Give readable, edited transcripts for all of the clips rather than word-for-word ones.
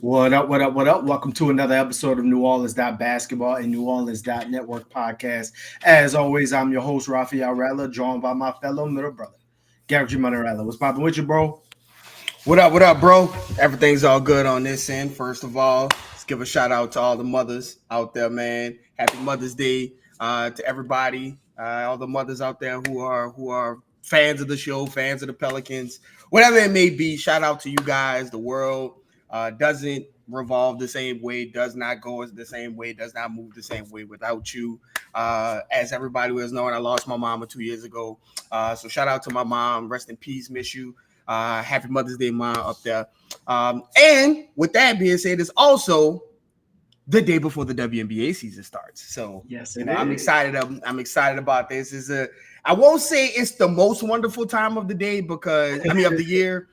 What up, what up, what up? Welcome to another episode of New Orleans Basketball and New Orleans Network podcast. As always, I'm your host, Raphael Rattler, joined by my fellow middle brother, Garrick Raphel. What's popping with you, bro? What up, bro? Everything's all good on this end. First of all, let's give a shout out to all the mothers out there, man. Happy Mother's Day to everybody, all the mothers out there who are fans of the show, fans of the Pelicans, whatever it may be. Shout out to you guys. The world doesn't revolve the same way, does not go the same way, does not move the same way without you. As everybody was knowing, I lost my mama 2 years ago. So shout out to my mom. Rest in peace. Miss you. Happy Mother's Day, Mom, up there. And with that being said, it's also the day before the WNBA season starts. So yes, I'm excited. I'm excited about this. I won't say it's the most wonderful time of the day of the year,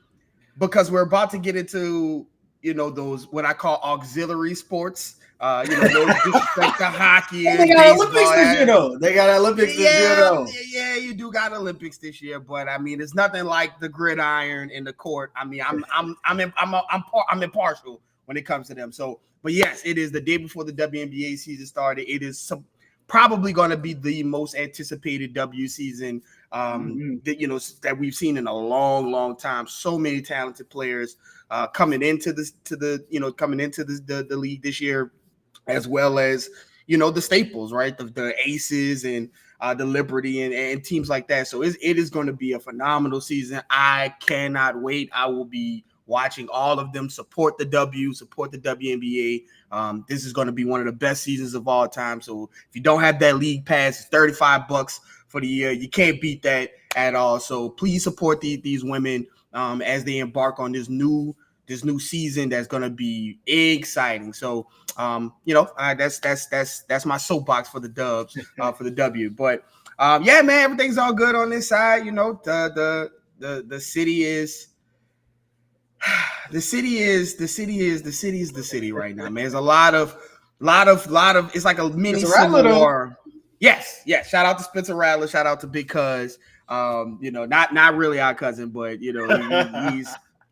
because we're about to get into those what I call auxiliary sports. Those disrespect to hockey and they got baseball. Olympics this year, though. They got Olympics this year, though. Yeah, you do got Olympics this year, but I mean, it's nothing like the gridiron in the court. I mean, I'm impartial when it comes to them. So, but yes, it is the day before the WNBA season started. It is probably going to be the most anticipated W season that we've seen in a long time. So many talented players coming into the league this year, as well as the staples, right? The Aces and the Liberty and teams like that. So it is going to be a phenomenal season. I cannot wait. I will be watching all of them. Support the WNBA. This is going to be one of the best seasons of all time. So if you don't have that league pass, it's $35 for the year. You can't beat that at all. So please support these women as they embark on this new season that's going to be exciting. So that's my soapbox for the Dubs, for the W. But yeah, man, everything's all good on this side. The city is the city is the city right now, man. There's a lot of it's like a mini civil war. Yes. Shout out to Spencer Rattler. Shout out to Big Cuz. Not really our cousin, but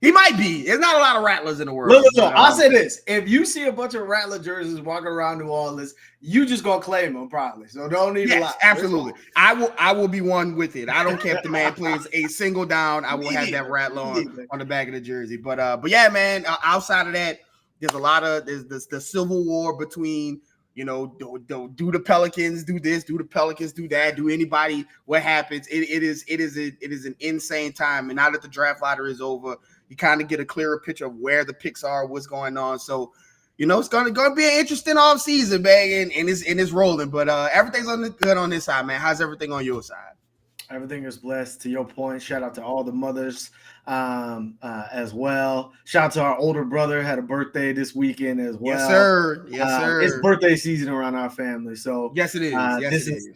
he might be. There's not a lot of Rattlers in the world. Look, I'll say this. If you see a bunch of Rattler jerseys walking around New Orleans, you just gonna claim them probably. So don't even lie. Absolutely. I will be one with it. I don't care if the man plays a single down. I will have that Rattler on the back of the jersey. But yeah, man, outside of that, there's the civil war between, do the Pelicans do this, do the Pelicans do that, do anybody, what happens? It is an insane time. And now that the draft lottery is over, you kind of get a clearer picture of where the picks are, what's going on. So, it's gonna be an interesting off season, man, and it's rolling. But everything's good on this side, man. How's everything on your side? Everything is blessed. To your point, shout out to all the mothers as well. Shout out to our older brother, had a birthday this weekend as well. Yes, sir. It's birthday season around our family, so yes, it is.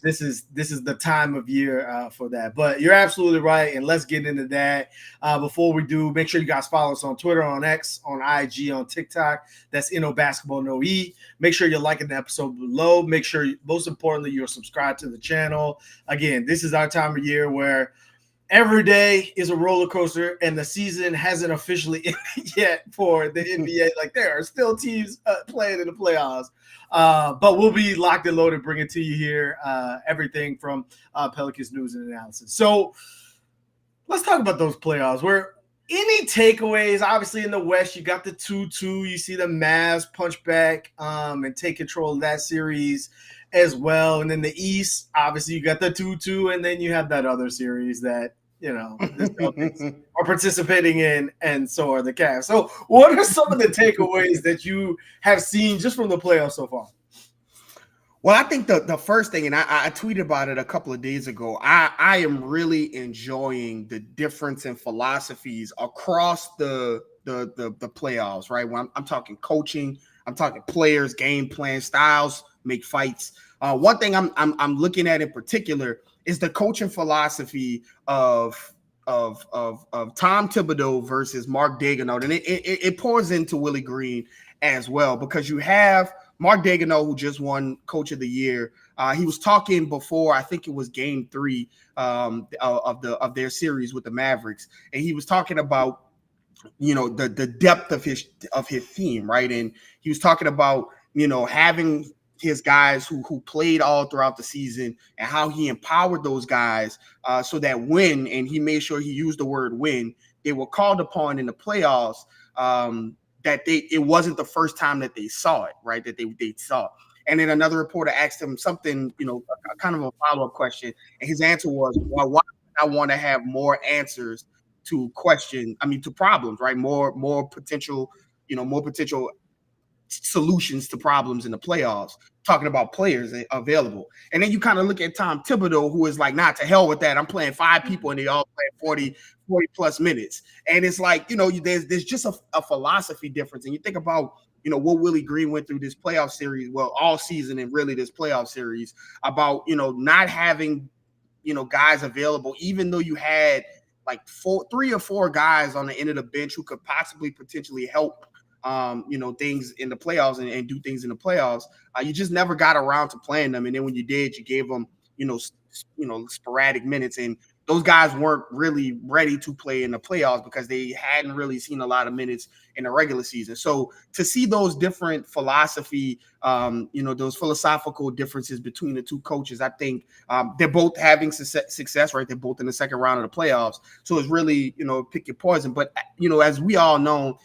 This is the time of year for that. But you're absolutely right, and let's get into that. Before we do, make sure you guys follow us on Twitter, on X, on IG, on TikTok. That's NO Basketball No E. Make sure you're liking the episode below. Make sure, most importantly, you're subscribed to the channel. Again, this is our time of year where every day is a roller coaster, and the season hasn't officially ended yet for the NBA. Like, there are still teams playing in the playoffs, but we'll be locked and loaded, bringing to you here everything from Pelicans news and analysis. So let's talk about those playoffs. Where any takeaways? Obviously, in the West, you got the 2-2. You see the Mavs punch back and take control of that series as well. And then the East, obviously, you got the 2-2, and then you have that other series that, the Celtics are participating in, and so are the Cavs. So what are some of the takeaways that you have seen just from the playoffs so far? Well, I think the first thing, and I tweeted about it a couple of days ago, I am really enjoying the difference in philosophies across the playoffs, right? When I'm talking coaching, I'm talking players, game plan, styles make fights. One thing I'm looking at in particular is the coaching philosophy of Tom Thibodeau versus Mark Daigneault, and it pours into Willie Green as well, because you have Mark Daigneault, who just won Coach of the Year. He was talking before, I think it was Game 3 of their series with the Mavericks, and he was talking about the depth of his team, right? And he was talking about, having his guys who played all throughout the season and how he empowered those guys so that when, and he made sure he used the word when, they were called upon in the playoffs, that it wasn't the first time that they saw it, right? That they saw it. And then another reporter asked him something, kind of a follow-up question. And his answer was, well, why do I want to have more answers to problems, right? More potential solutions to problems in the playoffs, talking about players available. And then you kind of look at Tom Thibodeau, who is like, nah, to hell with that. I'm playing 5 people and they all play 40 plus minutes. And it's like, there's just a philosophy difference. And you think about, what Willie Green went through this playoff series, well, all season and really this playoff series, about, not having, guys available, even though you had like 3 or 4 guys on the end of the bench who could possibly potentially help things in the playoffs and do things in the playoffs. You just never got around to playing them. And then when you did, you gave them, sporadic minutes. And those guys weren't really ready to play in the playoffs because they hadn't really seen a lot of minutes in the regular season. So to see those different philosophy, those philosophical differences between the two coaches, I think they're both having success, right? They're both in the second round of the playoffs. So it's really, pick your poison. But, as we all know,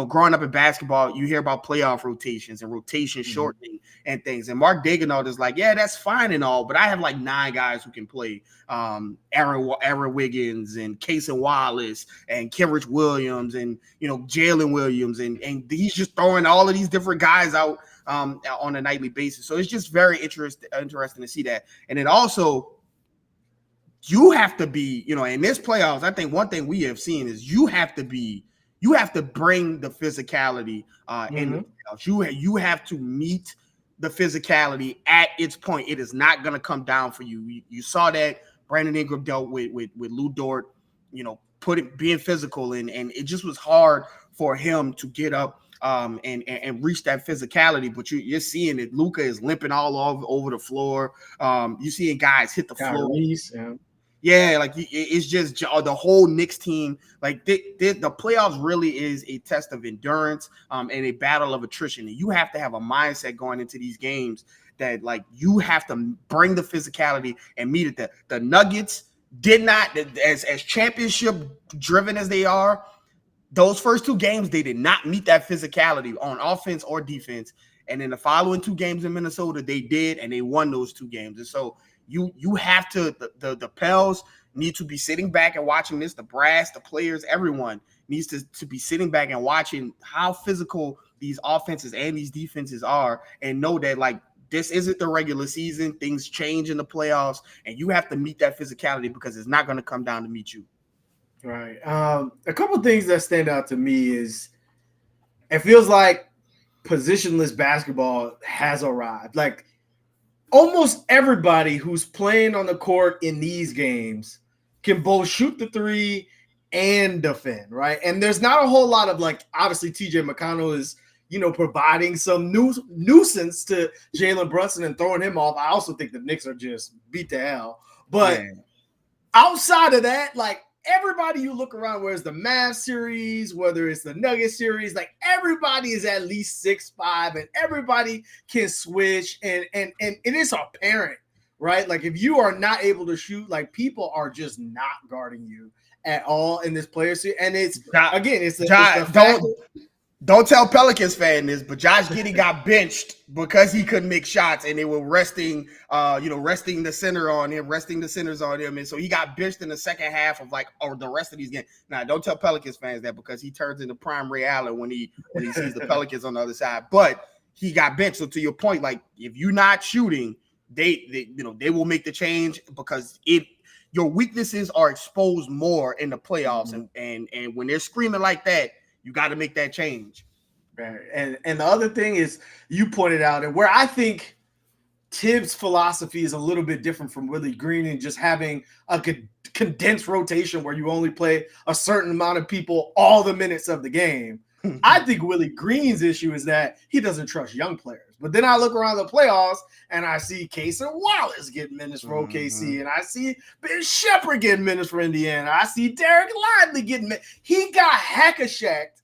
growing up in basketball, you hear about playoff rotations and rotation shortening and things. And Mark Daigneault is like, yeah, that's fine and all, but I have like 9 guys who can play. Aaron Wiggins and Casey Wallace and Kenrich Williams and, Jalen Williams. And he's just throwing all of these different guys out on a nightly basis. So it's just very interesting to see that. And then also, you have to be, in this playoffs, I think one thing we have seen is you have to bring the physicality in the playoffs. You have to meet the physicality at its point. It is not going to come down for you. You saw that Brandon Ingram dealt with Lou Dort, being physical, and it just was hard for him to get up and reach that physicality. But you're seeing that Luka is limping all over the floor. You're seeing guys hit the floor. Yeah, like it's just the whole Knicks team. Like the playoffs really is a test of endurance and a battle of attrition. And you have to have a mindset going into these games that like you have to bring the physicality and meet it. The Nuggets did not, as championship driven as they are, those first 2 games they did not meet that physicality on offense or defense. And in the following 2 games in Minnesota, they did, and they won those 2 games. And so you have to, the Pels need to be sitting back and watching this. The brass, the players, everyone needs to be sitting back and watching how physical these offenses and these defenses are, and know that like this isn't the regular season. Things change in the playoffs, and you have to meet that physicality because it's not going to come down to meet you. Right. A couple of things that stand out to me is it feels like positionless basketball has arrived. Like almost everybody who's playing on the court in these games can both shoot the 3 and defend, right? And there's not a whole lot of like, obviously TJ McConnell is, providing some nuisance to Jalen Brunson and throwing him off. I also think the Knicks are just beat to hell. But outside of that, like everybody you look around, whether it's the Mavs series, whether it's the Nuggets series, like everybody is at least 6'5", and everybody can switch, and it is apparent, right? Like if you are not able to shoot, like people are just not guarding you at all in this player series. And it's don't tell Pelicans fan this, but Josh Giddey got benched because he couldn't make shots, and they were resting the centers on him, and so he got benched in the second half of the rest of these games. Now, don't tell Pelicans fans that because he turns into prime Ray Allen when he sees the Pelicans on the other side. But he got benched. So to your point, like if you're not shooting, they will make the change because your weaknesses are exposed more in the playoffs, and when they're screaming like that, you got to make that change. Right. And the other thing is you pointed out, and where I think Tibbs' philosophy is a little bit different from Willie Green and just having a condensed rotation where you only play a certain amount of people all the minutes of the game. I think Willie Green's issue is that he doesn't trust young players. But then I look around the playoffs and I see Cason Wallace getting minutes for OKC, and I see Ben Shepherd getting minutes for Indiana. I see Derek Lively getting minutes. He got hack-a-shacked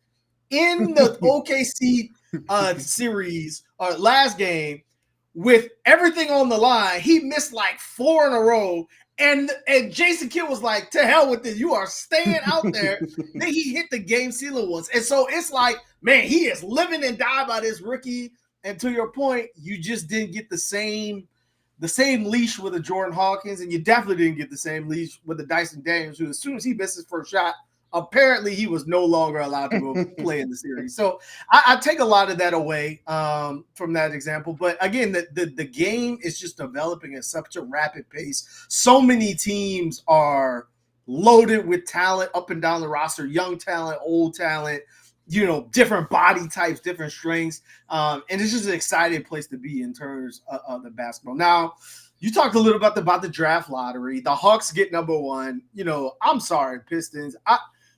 in the OKC series last game with everything on the line. He missed like 4 in a row. And Jason Kidd was like, to hell with this. You are staying out there. Then he hit the game sealer once. And so it's like, man, he is living and die by this rookie. And to your point, you just didn't get the same leash with a Jordan Hawkins, and you definitely didn't get the same leash with the Dyson Daniels, who as soon as he missed his first shot, apparently he was no longer allowed to go play in the series. So I take a lot of that away from that example. But again, the game is just developing at such a rapid pace. So many teams are loaded with talent up and down the roster, young talent, old talent, different body types, different strengths. And it's just an exciting place to be in terms of the basketball. Now, you talked a little bit about the draft lottery. The Hawks get number 1. I'm sorry, Pistons.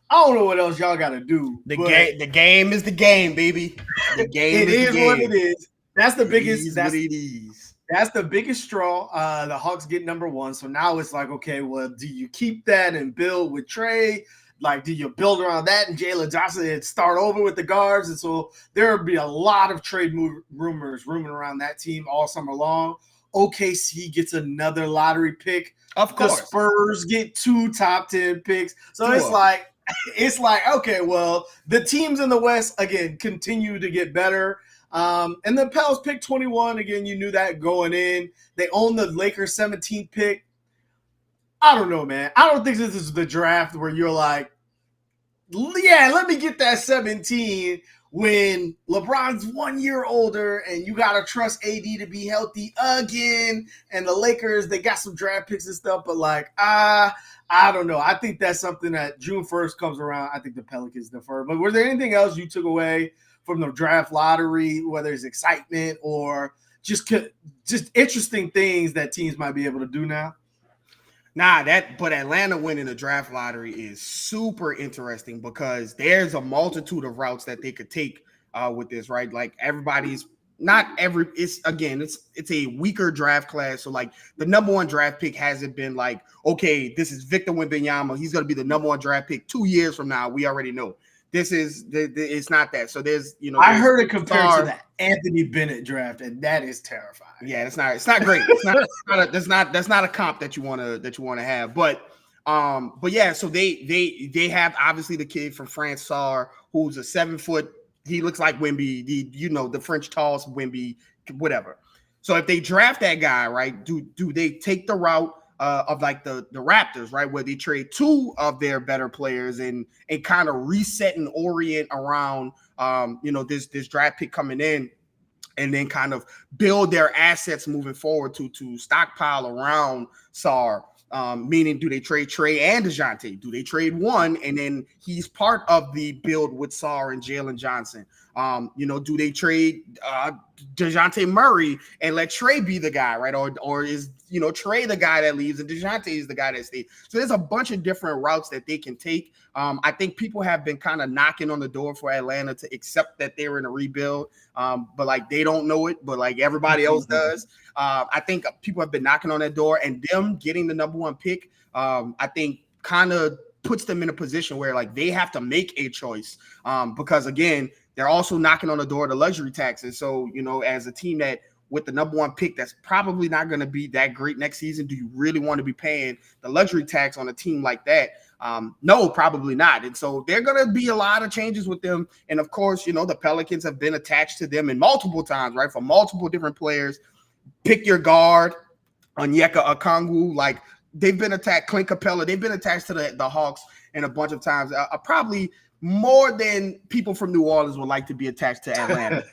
I don't know what else y'all got to do. The game is the game, baby. The game is what it is. That's the biggest. That's what it is. That's the biggest straw. The Hawks get number 1. So now it's like, okay, well, do you keep that and build with Trey? Like, do you build around that and Jalen Johnson and start over with the guards? And so there will be a lot of trade rumors rooming around that team all summer long. OKC gets another lottery pick. Of course. The Spurs get 2 top 10 picks. So it's like, okay, well, the teams in the West, again, continue to get better. And the Pels pick 21. Again, you knew that going in. They own the Lakers 17th pick. I don't know, man. I don't think this is the draft where you're like, yeah, let me get that 17 when LeBron's 1 year older and you got to trust AD to be healthy again. And the Lakers, they got some draft picks and stuff, but like, I don't know. I think that's something that June 1st comes around. I think the Pelicans defer. But was there anything else you took away from the draft lottery, whether it's excitement or just interesting things that teams might be able to do now? But Atlanta winning the draft lottery is super interesting because there's a multitude of routes that they could take with this, right? Like it's a weaker draft class. So like the number 1 draft pick hasn't been like, okay, this is Victor Wembanyama. He's going to be the number 1 draft pick 2 years from now. We already know. It's not that. So I heard it compared to the Anthony Bennett draft, and that is terrifying. Yeah, it's not great. That's not a comp that you want to have. But yeah, so they have obviously the kid from France, Sarr, who's a 7 foot. He looks like Wemby, the French toss Wemby, whatever. So if they draft that guy, right, do they take the route of like the Raptors, right, where they trade 2 of their better players and kind of reset and orient around this draft pick coming in, and then kind of build their assets moving forward to stockpile around Sarr? Meaning, do they trade Trey and DeJounte? Do they trade one and then he's part of the build with Sarr and Jalen Johnson? Do they trade DeJounte Murray and let Trey be the guy, right? Or is Trey the guy that leaves and DeJounte is the guy that stays? So there's a bunch of different routes that they can take. I think people have been kind of knocking on the door for Atlanta to accept that they're in a rebuild, but like they don't know it, but like everybody else does. I think people have been knocking on that door, and them getting the number 1 pick, I think kind of puts them in a position where like they have to make a choice, because again, they're also knocking on the door of the luxury taxes. So, as a team that with the number 1 pick, that's probably not going to be that great next season. Do you really want to be paying the luxury tax on a team like that? No, probably not. And so there are going to be a lot of changes with them. And of course, the Pelicans have been attached to them in multiple times, right? For multiple different players. Pick your guard, Onyeka Okongwu, like they've been attacked. Clint Capella, they've been attached to the Hawks in a bunch of times. Probably more than people from New Orleans would like to be attached to Atlanta.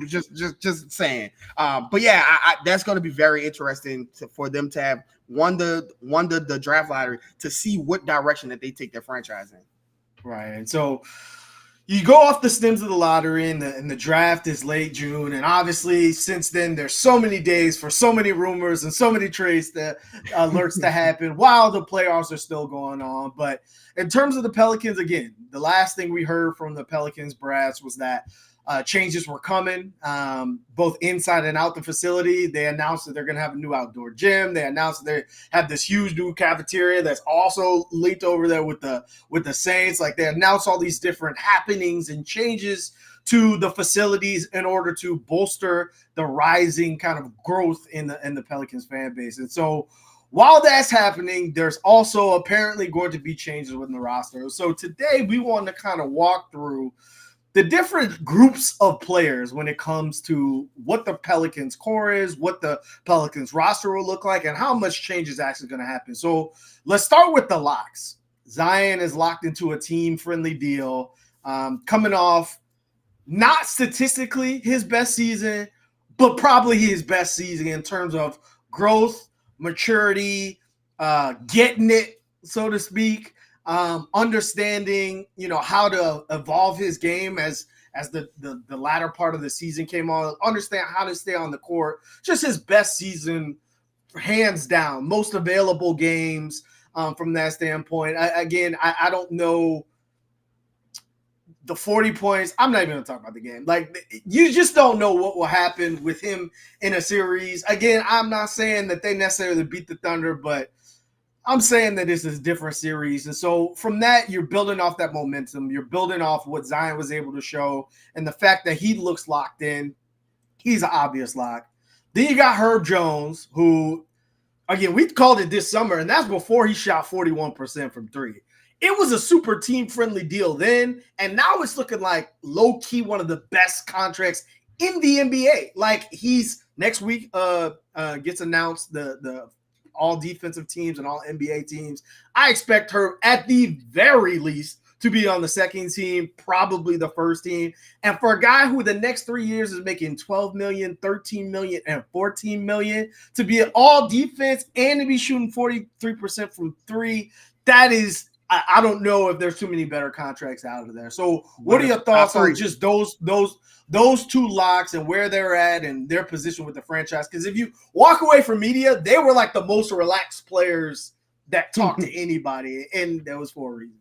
just saying. But yeah, that's going to be very interesting for them to have won the draft lottery to see what direction that they take their franchise in. Right, and so you go off the stems of the lottery, and the draft is late June, and obviously since then there's so many days for so many rumors and so many trades alerts to happen while the playoffs are still going on. But in terms of the Pelicans, again, the last thing we heard from the Pelicans brass was that changes were coming, both inside and out the facility. They announced that they're going to have a new outdoor gym. They announced that they have this huge new cafeteria that's also linked over there with the Saints. Like, they announced all these different happenings and changes to the facilities in order to bolster the rising kind of growth in the Pelicans fan base. And so while that's happening, there's also apparently going to be changes within the roster. So today we want to kind of walk through the different groups of players when it comes to what the Pelicans core is, what the Pelicans roster will look like, and how much change is actually going to happen. So let's start with the locks. Zion is locked into a team-friendly deal, coming off not statistically his best season, but probably his best season in terms of growth, maturity, getting it, so to speak. Understanding, how to evolve his game as the latter part of the season came on, understand how to stay on the court. Just his best season, hands down, most available games from that standpoint. I don't know the 40 points. I'm not even going to talk about the game. Like, you just don't know what will happen with him in a series. Again, I'm not saying that they necessarily beat the Thunder, but I'm saying that this is a different series. And so from that, you're building off that momentum. You're building off what Zion was able to show and the fact that he looks locked in. He's an obvious lock. Then you got Herb Jones, who, again, we called it this summer, and that's before he shot 41% from three. It was a super team-friendly deal then, and now it's looking like low-key one of the best contracts in the NBA. Like, he's next week gets announced the all defensive teams and all NBA teams. I expect her at the very least to be on the second team, probably the first team. And for a guy who the next 3 years is making $12 million, $13 million, and $14 million to be an all defense and to be shooting 43% from three, that is, I don't know if there's too many better contracts out of there. So what are your thoughts on just those two locks and where they're at and their position with the franchise? Because if you walk away from media, they were like the most relaxed players that talked to anybody, and that was for a reason.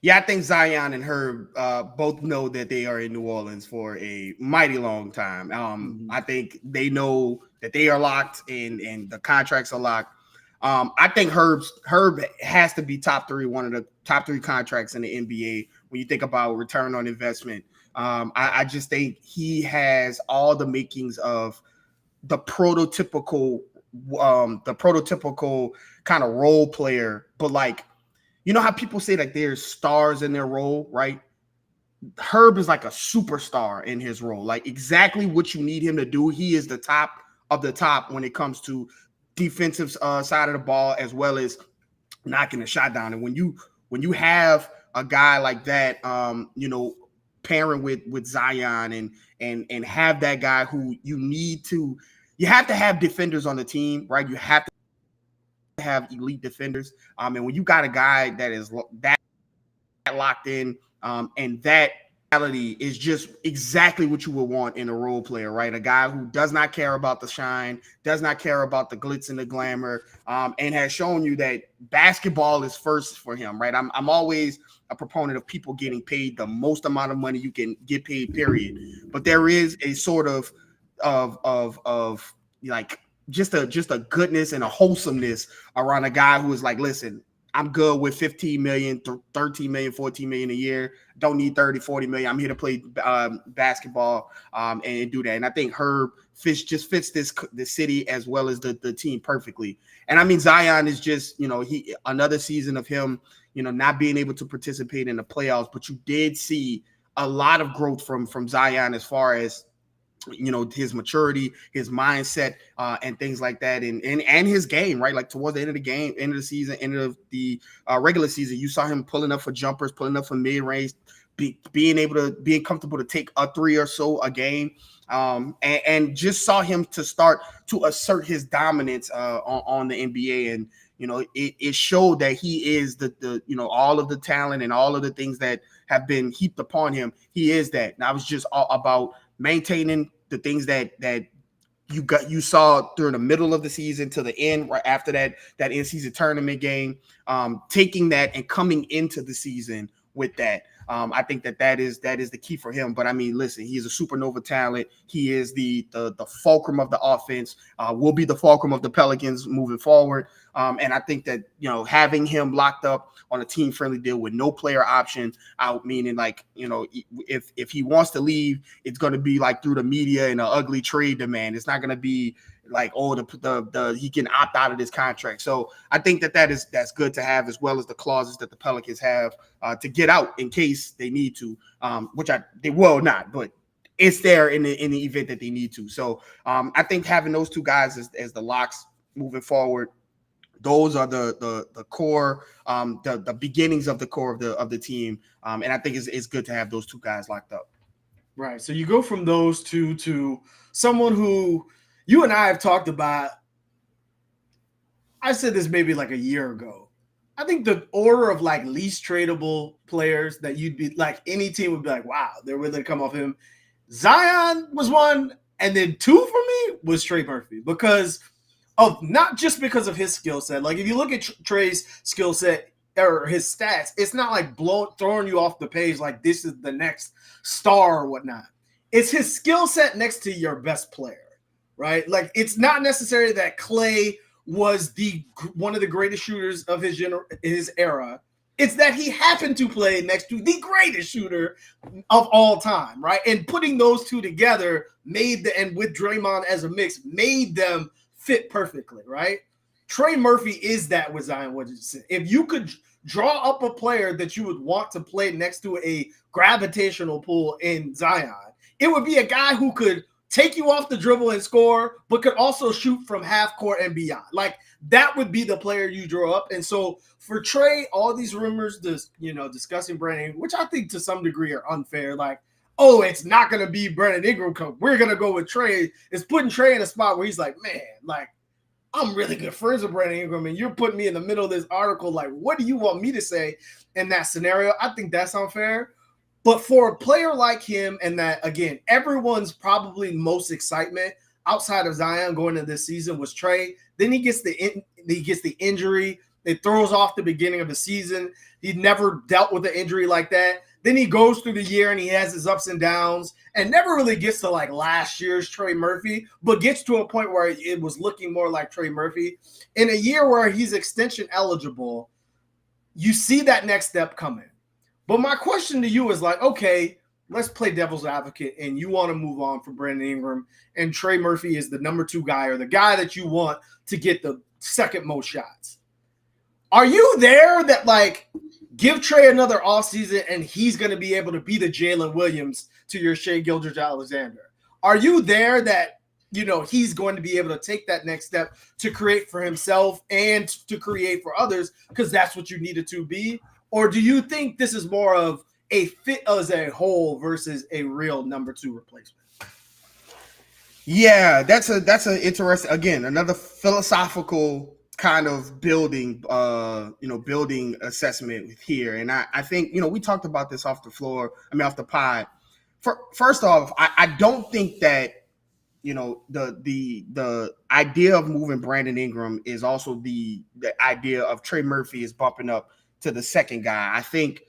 Yeah, I think Zion and Herb both know that they are in New Orleans for a mighty long time. I think they know that they are locked and the contracts are locked. I think Herb has to be top three, one of the top three contracts in the NBA when you think about return on investment. I just think he has all the makings of the prototypical kind of role player, but like, you know how people say like there's stars in their role, right? Herb is like a superstar in his role, like exactly what you need him to do. He is the top of the top when it comes to defensive side of the ball, as well as knocking the shot down. And when you have a guy like that, pairing with Zion and have that guy who you have to have defenders on the team, right? You have to have elite defenders. And when you got a guy that is that locked in, and that reality is just exactly what you would want in a role player, right? A guy who does not care about the shine, does not care about the glitz and the glamour, and has shown you that basketball is first for him, right? I'm always a proponent of people getting paid the most amount of money you can get paid, period. But there is a sort of like just a goodness and a wholesomeness around a guy who is like, listen, I'm good with 15 million, 13 million, 14 million a year. Don't need 30, 40 million. I'm here to play basketball and do that. And I think Herb fits this city as well as the team perfectly. And I mean, Zion is just, he another season of him, not being able to participate in the playoffs, but you did see a lot of growth from Zion as far as his maturity, his mindset, and things like that, and his game, right? Like towards the end of the game, end of the season, end of the regular season, you saw him pulling up for jumpers, pulling up for mid-range, being comfortable to take a three or so a game, and just saw him to start to assert his dominance on the NBA, and it showed that he is the all of the talent and all of the things that have been heaped upon him. He is that. And I was just all about maintaining the things that you saw during the middle of the season to the end, right after that in-season tournament game, taking that and coming into the season with that. I think that is the key for him. But I mean, listen, he is a supernova talent. He is the fulcrum of the offense. Will be the fulcrum of the Pelicans moving forward. And I think that, you know, having him locked up on a team friendly deal with no player option out, meaning like, you know, if he wants to leave, it's going to be like through the media and an ugly trade demand. It's not going to be like, oh, the he can opt out of this contract. So I think that's good to have, as well as the clauses that the Pelicans have to get out in case they need to, which they will not, but it's there in the event that they need to. So I think having those two guys as the locks moving forward, those are the core, the beginnings of the core of the team, and I think it's good to have those two guys locked up. Right. So you go from those two to someone who you and I have talked about. I said this maybe like a year ago. I think the order of like least tradable players that you'd be like, any team would be like, wow, they're really going to come off him. Zion was one, and then two for me was Trey Murphy, because of not just because of his skill set. Like if you look at Trey's skill set or his stats, it's not like throwing you off the page like this is the next star or whatnot. It's his skill set next to your best player, right? Like it's not necessarily that Clay was one of the greatest shooters of his era. It's that he happened to play next to the greatest shooter of all time, right? And putting those two together and with Draymond as a mix, made them fit perfectly, right? Trey Murphy is that with Zion Williamson. If you could draw up a player that you would want to play next to a gravitational pull in Zion, it would be a guy who could take you off the dribble and score, but could also shoot from half court and beyond. Like that would be the player you draw up. And so for Trey, all these rumors, discussing Brandon, which I think to some degree are unfair. Like, oh, it's not going to be Brandon Ingram. We're going to go with Trey. It's putting Trey in a spot where he's like, man, like I'm really good friends with Brandon Ingram, and you're putting me in the middle of this article. Like, what do you want me to say in that scenario? I think that's unfair. But for a player like him, and that, again, everyone's probably most excitement outside of Zion going into this season was Trey. Then he gets the injury. It throws off the beginning of the season. He never dealt with an injury like that. Then he goes through the year and he has his ups and downs and never really gets to like last year's Trey Murphy, but gets to a point where it was looking more like Trey Murphy. In a year where he's extension eligible, you see that next step coming. But my question to you is like, okay, let's play devil's advocate, and you want to move on from Brandon Ingram, and Trey Murphy is the number 2 guy or the guy that you want to get the second most shots. Are you there that like give Trey another offseason and he's going to be able to be the Jalen Williams to your Shai Gilgeous-Alexander? Are you there that, he's going to be able to take that next step to create for himself and to create for others because that's what you needed to be? Or do you think this is more of a fit as a whole versus a real number 2 replacement? Yeah, that's a interesting, again, another philosophical kind of building assessment here. And I think, we talked about this off the pod. First off, I don't think that, the idea of moving Brandon Ingram is also the idea of Trey Murphy is bumping up to the second guy. I think,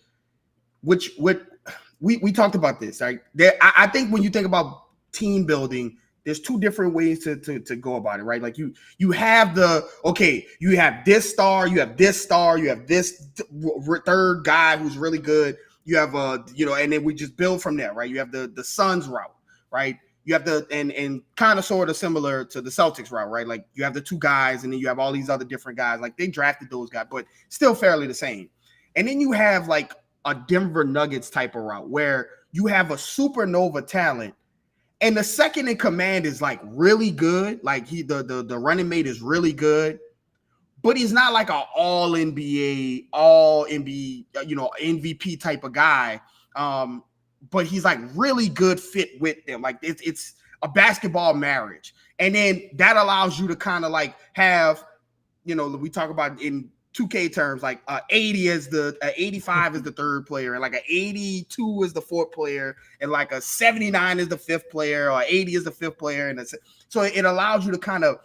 we talked about this, right? I think when you think about team building, there's 2 different ways to go about it, right? Like you have you have this star, you have this star, you have this third guy who's really good. You have and then we just build from there, right? You have the Suns route, right? You have and kind of sort of similar to the Celtics route, right? Like you have the 2 guys, and then you have all these other different guys. Like they drafted those guys, but still fairly the same. And then you have like a Denver Nuggets type of route where you have a supernova talent, and the second in command is like really good. Like the running mate is really good, but he's not like an all NBA, MVP type of guy. But he's like really good fit with them. Like it's a basketball marriage. And then that allows you to kind of like have, we talk about in 2K terms, like 80 is 85 is the third player, and like an 82 is the fourth player, and like a 79 is the fifth player, or 80 is the fifth player. And so it allows you to kind of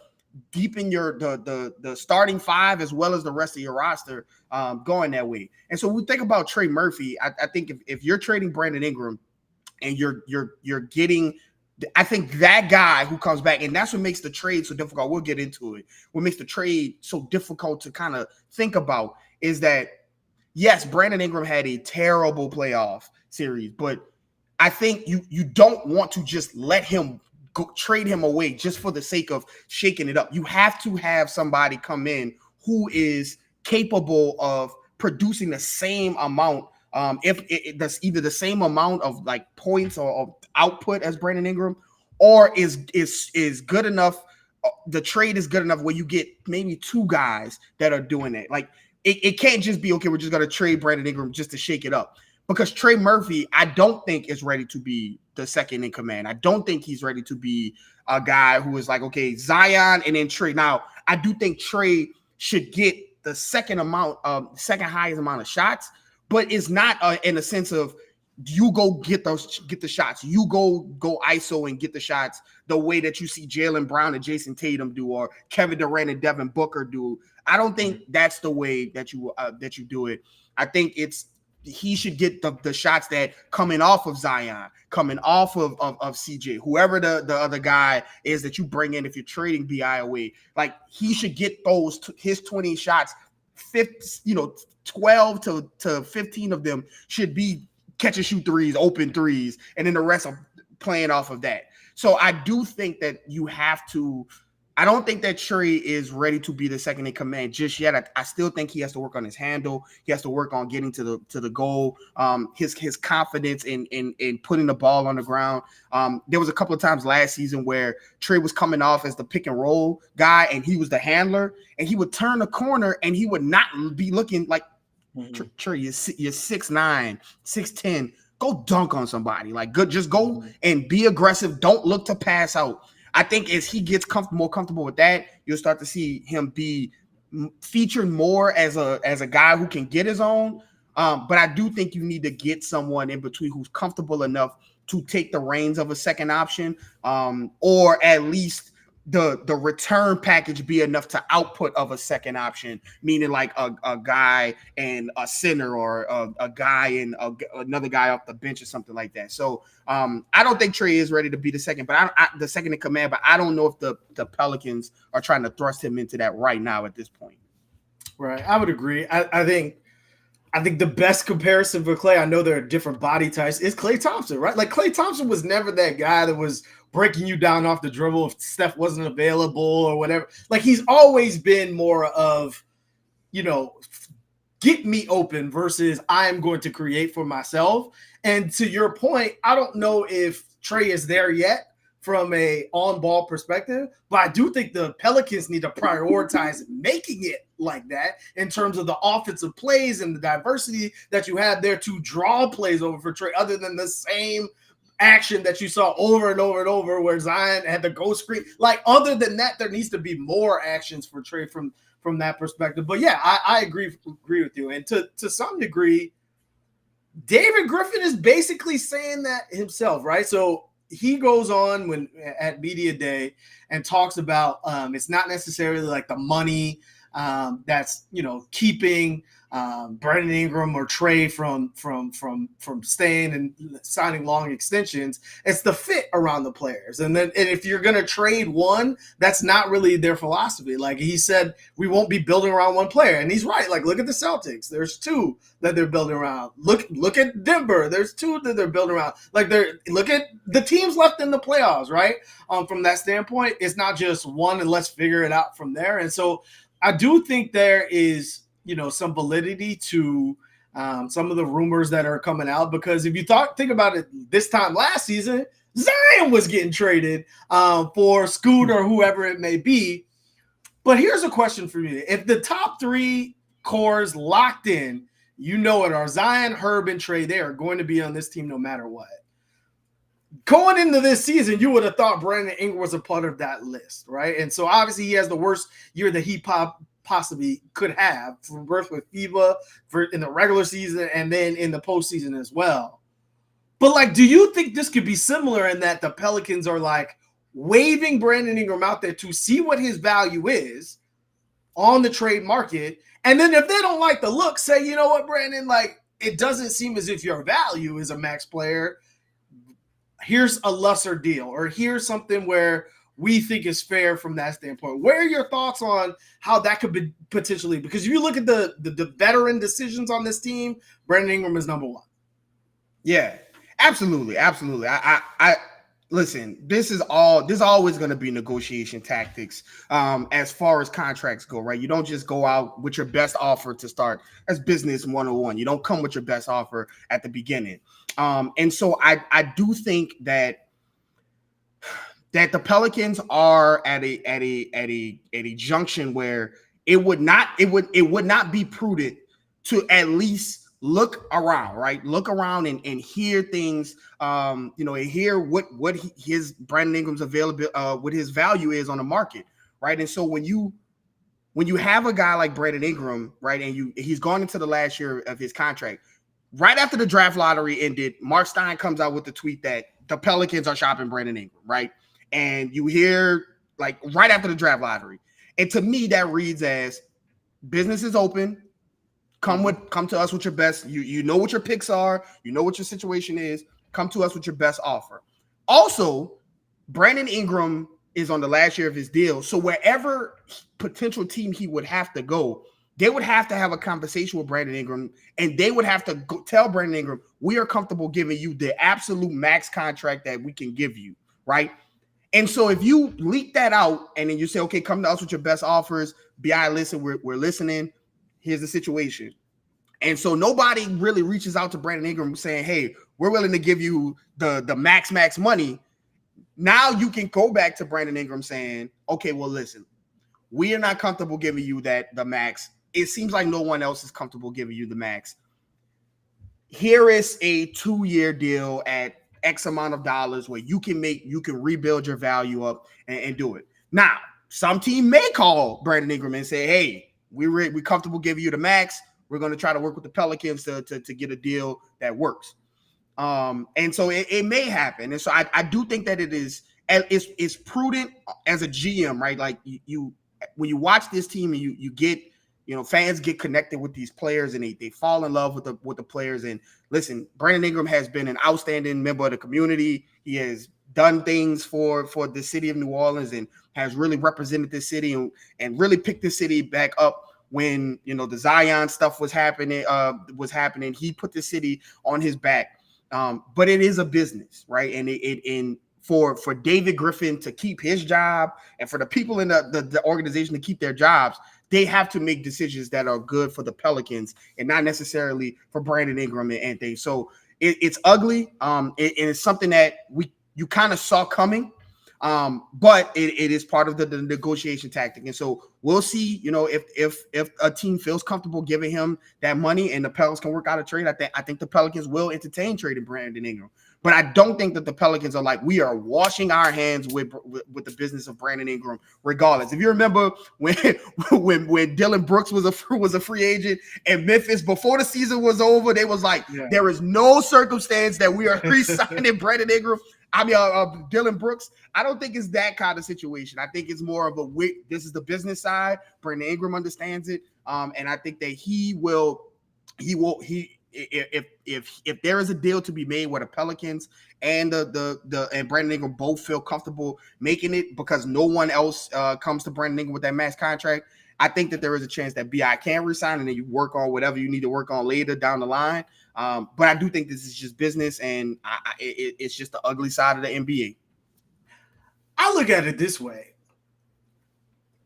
deepen the starting five as well as the rest of your roster going that way. And so we think about Trey Murphy. I think if you're trading Brandon Ingram and you're getting, I think that guy who comes back, and that's what makes the trade so difficult. We'll get into it. What makes the trade so difficult to kind of think about is that, yes, Brandon Ingram had a terrible playoff series, but I think you don't want to just let him trade him away just for the sake of shaking it up. You have to have somebody come in who is capable of producing the same amount. If that's either the same amount of like points or output as Brandon Ingram, or is good enough. The trade is good enough where you get maybe two guys that are doing it. Like it can't just be, okay, we're just going to trade Brandon Ingram just to shake it up. Because Trey Murphy, I don't think is ready to be the second in command. I don't think he's ready to be a guy who is like, okay, Zion and then Trey. Now, I do think Trey should get the second highest amount of shots, but it's not in a sense of you go get the shots. You go ISO and get the shots the way that you see Jaylen Brown and Jason Tatum do, or Kevin Durant and Devin Booker do. I don't think that's the way that you do it. I think he should get the shots that coming off of Zion, coming off of CJ, whoever the other guy is that you bring in if you're trading BI away. Like he should get his 20 shots, 12 to 15 of them should be catch and shoot threes, open threes, and then the rest are playing off of that. So I do think that you have to. I don't think that Trey is ready to be the second in command just yet. I still think he has to work on his handle. He has to work on getting to the goal. His confidence in putting the ball on the ground. There was a couple of times last season where Trey was coming off as the pick and roll guy, and he was the handler, and he would turn the corner and he would not be looking like Trey. You're 6'9", 6'10". Go dunk on somebody. Like good, just go and be aggressive. Don't look to pass out. I think as he gets more comfortable with that, you'll start to see him be featured more as a guy who can get his own. But I do think you need to get someone in between who's comfortable enough to take the reins of a second option, or at least the return package be enough to output of a second option, meaning like a guy and a center, or a guy and another guy off the bench or something like that. So I don't think Trey is ready to be the second, but the second in command. But I don't know if the Pelicans are trying to thrust him into that right now at this point. Right, I would agree. I think the best comparison for Klay, I know there are different body types, is Klay Thompson, right? Like Klay Thompson was never that guy that was breaking you down off the dribble if Steph wasn't available or whatever. Like he's always been more of, get me open versus I'm going to create for myself. And to your point, I don't know if Trey is there yet from a on-ball perspective, but I do think the Pelicans need to prioritize making it like that in terms of the offensive plays and the diversity that you have there to draw plays over for Trey, other than the same action that you saw over and over and over where Zion had the ghost screen. Like other than that, there needs to be more actions for Trey from that perspective. But yeah, I agree with you. And to some degree, David Griffin is basically saying that himself, right? So he goes on at media day and talks about it's not necessarily like the money that's keeping Brandon Ingram or Trey from staying and signing long extensions. It's the fit around the players. And if you're going to trade one, that's not really their philosophy. Like he said, we won't be building around one player. And he's right. Like, look at the Celtics. There's two that they're building around. Look at Denver. There's two that they're building around. Like look at the teams left in the playoffs, right? From that standpoint, it's not just one and let's figure it out from there. And so I do think there is, some validity to some of the rumors that are coming out, because if you think about it, this time last season, Zion was getting traded for Scoot or whoever it may be. But here's a question for you. If the top three cores locked in, it are Zion, Herb, and Trey, they are going to be on this team no matter what. Going into this season, you would have thought Brandon Ingram was a part of that list, right? And so obviously he has the worst year that he possibly could have, for birth with FIBA in the regular season and then in the postseason as well. But do you think this could be similar in that the Pelicans are like, waving Brandon Ingram out there to see what his value is on the trade market. And then if they don't like the look, say, you know what, Brandon, like, it doesn't seem as if your value is a max player. Here's a lesser deal, or here's something where we think is fair from that standpoint. What are your thoughts on how that could be potentially? Because if you look at the veteran decisions on this team, Brandon Ingram is number one. Yeah, absolutely. I listen, this is always going to be negotiation tactics as far as contracts go, right? You don't just go out with your best offer to start. That's business 101. You don't come with your best offer at the beginning. And so I do think that the Pelicans are at a junction where it would not be prudent to at least look around, right? Look around and hear things, and hear what his Brandon Ingram's available, what his value is on the market, right? And so when you have a guy like Brandon Ingram, right, and he's gone into the last year of his contract, right after the draft lottery ended, Mark Stein comes out with the tweet that the Pelicans are shopping Brandon Ingram, right? And you hear like right after the draft lottery, and to me that reads as business is open. Come to us with your best. You know what your picks are. You know what your situation is. Come to us with your best offer. Also, Brandon Ingram is on the last year of his deal. So wherever potential team he would have to go, they would have to have a conversation with Brandon Ingram, and they would have to tell Brandon Ingram, we are comfortable giving you the absolute max contract that we can give you, right? And so if you leak that out and then you say, okay, come to us with your best offers, BI, listen, we're listening. Here's the situation. And so nobody really reaches out to Brandon Ingram saying, hey, we're willing to give you the max money. Now you can go back to Brandon Ingram saying, okay, well, listen, we are not comfortable giving you the max. It seems like no one else is comfortable giving you the max. Here is a 2-year deal at X amount of dollars where you can rebuild your value up and do it. Now, some team may call Brandon Ingram and say, hey, we're comfortable giving you the max. We're going to try to work with the Pelicans to get a deal that works. And so it may happen. And so I do think that it's prudent as a GM, right? Like you when you watch this team and you get, fans get connected with these players and they fall in love with the players. And listen, Brandon Ingram has been an outstanding member of the community. He has done things for the city of New Orleans and has really represented this city and really picked the city back up when, the Zion stuff was happening. He put the city on his back. But it is a business, right? And for David Griffin to keep his job and for the people in the organization to keep their jobs, they have to make decisions that are good for the Pelicans and not necessarily for Brandon Ingram and things. So it's ugly. It's something that you kind of saw coming. But it is part of the negotiation tactic. And so we'll see, if a team feels comfortable giving him that money and the Pelicans can work out a trade. I think the Pelicans will entertain trading Brandon Ingram. But I don't think that the Pelicans are like, we are washing our hands with the business of Brandon Ingram, regardless. If you remember when Dillon Brooks was a free agent and Memphis, before the season was over, they was like, There is no circumstance that we are re-signing Brandon Ingram. Dillon Brooks. I don't think it's that kind of situation. I think it's more of this is the business side. Brandon Ingram understands it. And I think that if there is a deal to be made where the Pelicans and and Brandon Ingram both feel comfortable making it because no one else comes to Brandon Ingram with that max contract, I think that there is a chance that BI can resign and then you work on whatever you need to work on later down the line. But I do think this is just business and it's just the ugly side of the NBA. I look at it this way.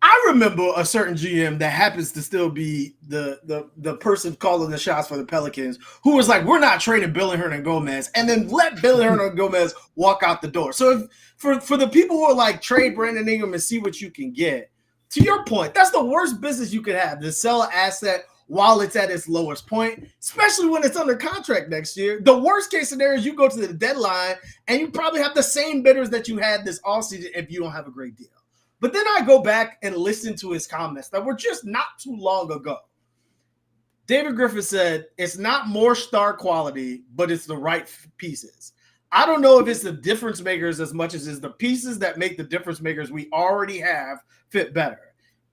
I remember a certain GM that happens to still be the person calling the shots for the Pelicans who was like, we're not trading Billy Hernangomez, and then let Billy Hernangomez walk out the door. So for the people who are like, trade Brandon Ingram and see what you can get, to your point, that's the worst business you could have, to sell an asset while it's at its lowest point, especially when it's under contract next year. The worst case scenario is you go to the deadline and you probably have the same bidders that you had this offseason if you don't have a great deal. But then I go back and listen to his comments that were just not too long ago. David Griffin said, it's not more star quality, but it's the right pieces. I don't know if it's the difference makers as much as it's the pieces that make the difference makers we already have fit better.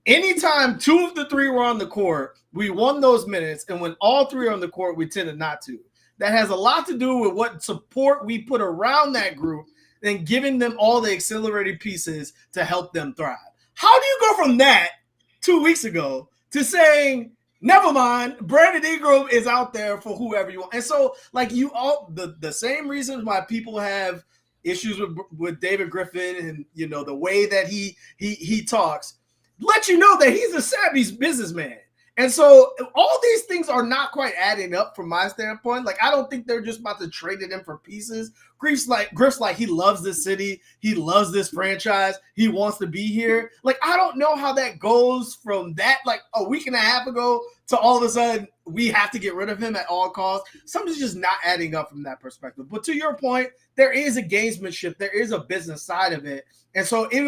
Anytime 2 of the 3 were on the court, we won those minutes. And when all 3 are on the court, we tended not to. That has a lot to do with what support we put around that group and giving them all the accelerated pieces to help them thrive. How do you go from that 2 weeks ago to saying, never mind, Brandon Ingram is out there for whoever you want? And so, like, you all, the same reasons why people have issues with David Griffin and, you know, the way that he talks, let you know that he's a savvy businessman. And so all these things are not quite adding up from my standpoint. Like, I don't think they're just about to trade it in for pieces. Griff's like he loves this city. He loves this franchise. He wants to be here. Like, I don't know how that goes from that, like, a week and a half ago to all of a sudden we have to get rid of him at all costs. Something's just not adding up from that perspective. But to your point, there is a gamesmanship. There is a business side of it. And so it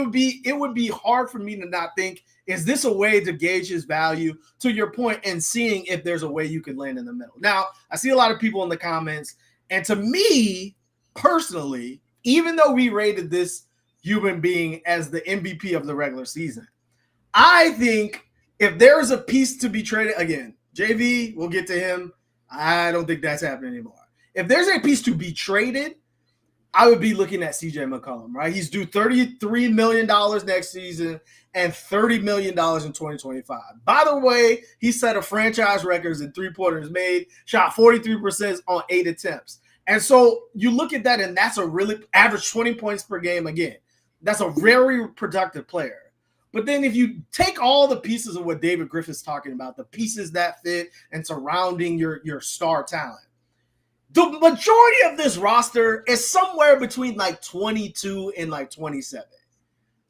would be hard for me to not think, is this a way to gauge his value, to your point, and seeing if there's a way you could land in the middle? Now, I see a lot of people in the comments, and to me, personally, even though we rated this human being as the MVP of the regular season, I think if there is a piece to be traded, again, JV, we'll get to him. I don't think that's happening anymore. If there's a piece to be traded, I would be looking at CJ McCollum, right? He's due $33 million next season and $30 million in 2025. By the way, he set a franchise records in three-pointers made, shot 43% on 8 attempts. And so you look at that, and that's a really average 20 points per game again. That's a very productive player. But then if you take all the pieces of what David Griffin's talking about, the pieces that fit and surrounding your star talent, the majority of this roster is somewhere between like 22 and like 27.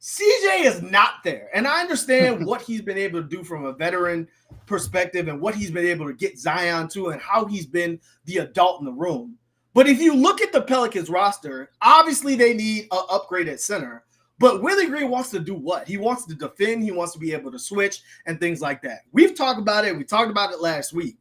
CJ is not there. And I understand what he's been able to do from a veteran perspective and what he's been able to get Zion to and how he's been the adult in the room. But if you look at the Pelicans roster, obviously they need an upgrade at center. But Willie Green wants to do what? He wants to defend. He wants to be able to switch and things like that. We've talked about it. We talked about it last week.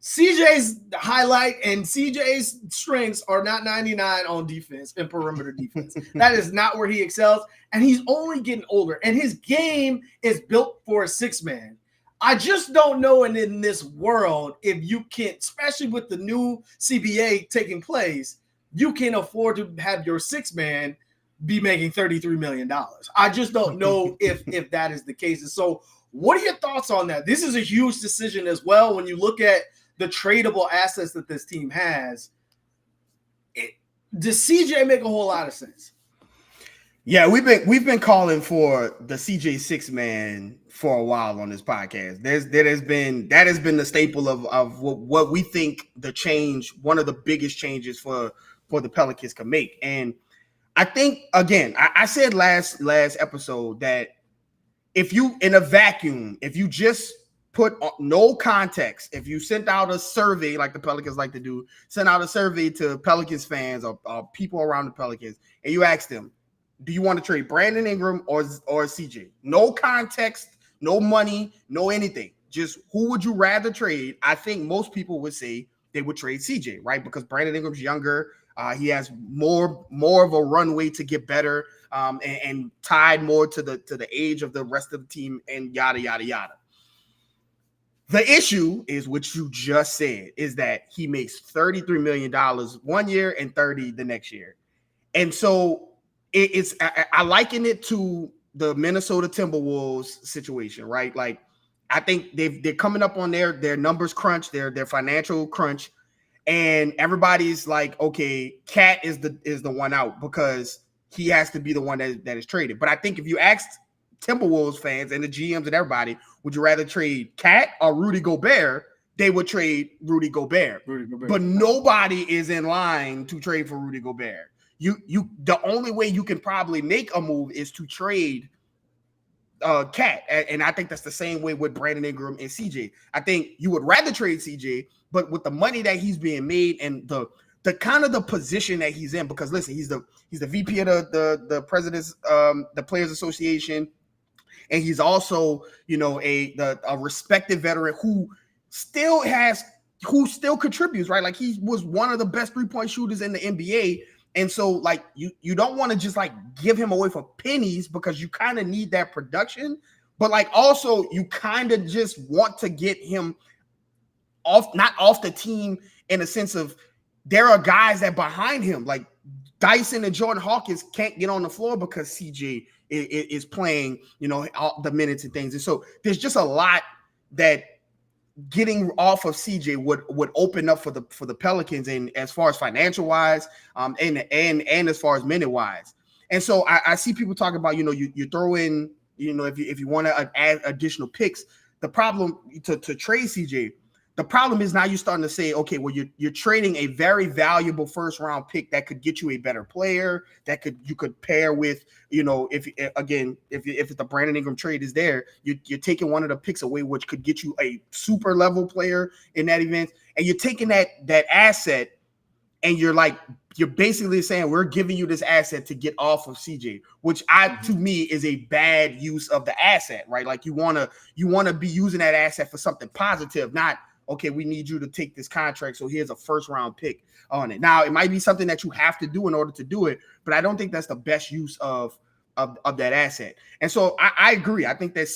CJ's highlight and CJ's strengths are not 99 on defense and perimeter defense. That is not where he excels, and he's only getting older, and his game is built for a six-man. I just don't know in this world if you can, especially with the new CBA taking place, you can afford to have your six-man be making $33 million. I just don't know if that is the case. And so what are your thoughts on that? This is a huge decision as well when you look at the tradable assets that this team has. Does CJ make a whole lot of sense? Yeah, we've been calling for the CJ six man for a while on this podcast. That has been the staple of what we think the change, one of the biggest changes for the Pelicans can make. And I think, again, I said last episode that if you in a vacuum, if you just put no context, if you sent out a survey like the Pelicans like to do, send out a survey to Pelicans fans or people around the Pelicans, and you ask them, do you want to trade Brandon Ingram or CJ? No context, no money, no anything. Just who would you rather trade? I think most people would say they would trade CJ, right? Because Brandon Ingram's younger. He has more of a runway to get better and tied more to the age of the rest of the team and yada, yada, yada. The issue is what you just said, is that he makes $33 million 1 year and 30 the next year. And so I liken it to the Minnesota Timberwolves situation, right? Like, I think they're coming up on their numbers crunch, their financial crunch, and everybody's like, okay, Cat is the one out because he has to be the one that is traded. But I think if you asked Timberwolves fans and the GMs and everybody, would you rather trade Cat or Rudy Gobert? They would trade Rudy Gobert. But nobody is in line to trade for Rudy Gobert. The only way you can probably make a move is to trade Cat, and I think that's the same way with Brandon Ingram and CJ. I think you would rather trade CJ, but with the money that he's being made and the kind of the position that he's in, because listen, he's the VP of the president's the Players Association, and he's also, you know, a respected veteran who still contributes, right? Like, he was one of the best 3-point shooters in the NBA. And so like you don't want to just like give him away for pennies because you kind of need that production, but like also you kind of just want to get him not off the team in a sense of there are guys that behind him like Dyson and Jordan Hawkins can't get on the floor because CJ is playing, all the minutes and things. And so there's just a lot that getting off of CJ would open up for the Pelicans, and as far as financial wise, and as far as minute wise. And so I see people talking about, you throw in, if you want to add additional picks, the problem to trade CJ. The problem is now you're starting to say, okay, well, you're trading a very valuable first round pick that could get you a better player that you could pair with, if the Brandon Ingram trade is there, you're taking one of the picks away, which could get you a super level player in that event. And you're taking that asset and you're basically saying we're giving you this asset to get off of CJ, which to me is a bad use of the asset, right? Like you want to be using that asset for something positive, not, okay, we need you to take this contract, so here's a first round pick on it. Now, it might be something that you have to do in order to do it, but I don't think that's the best use of that asset. And so I agree. I think that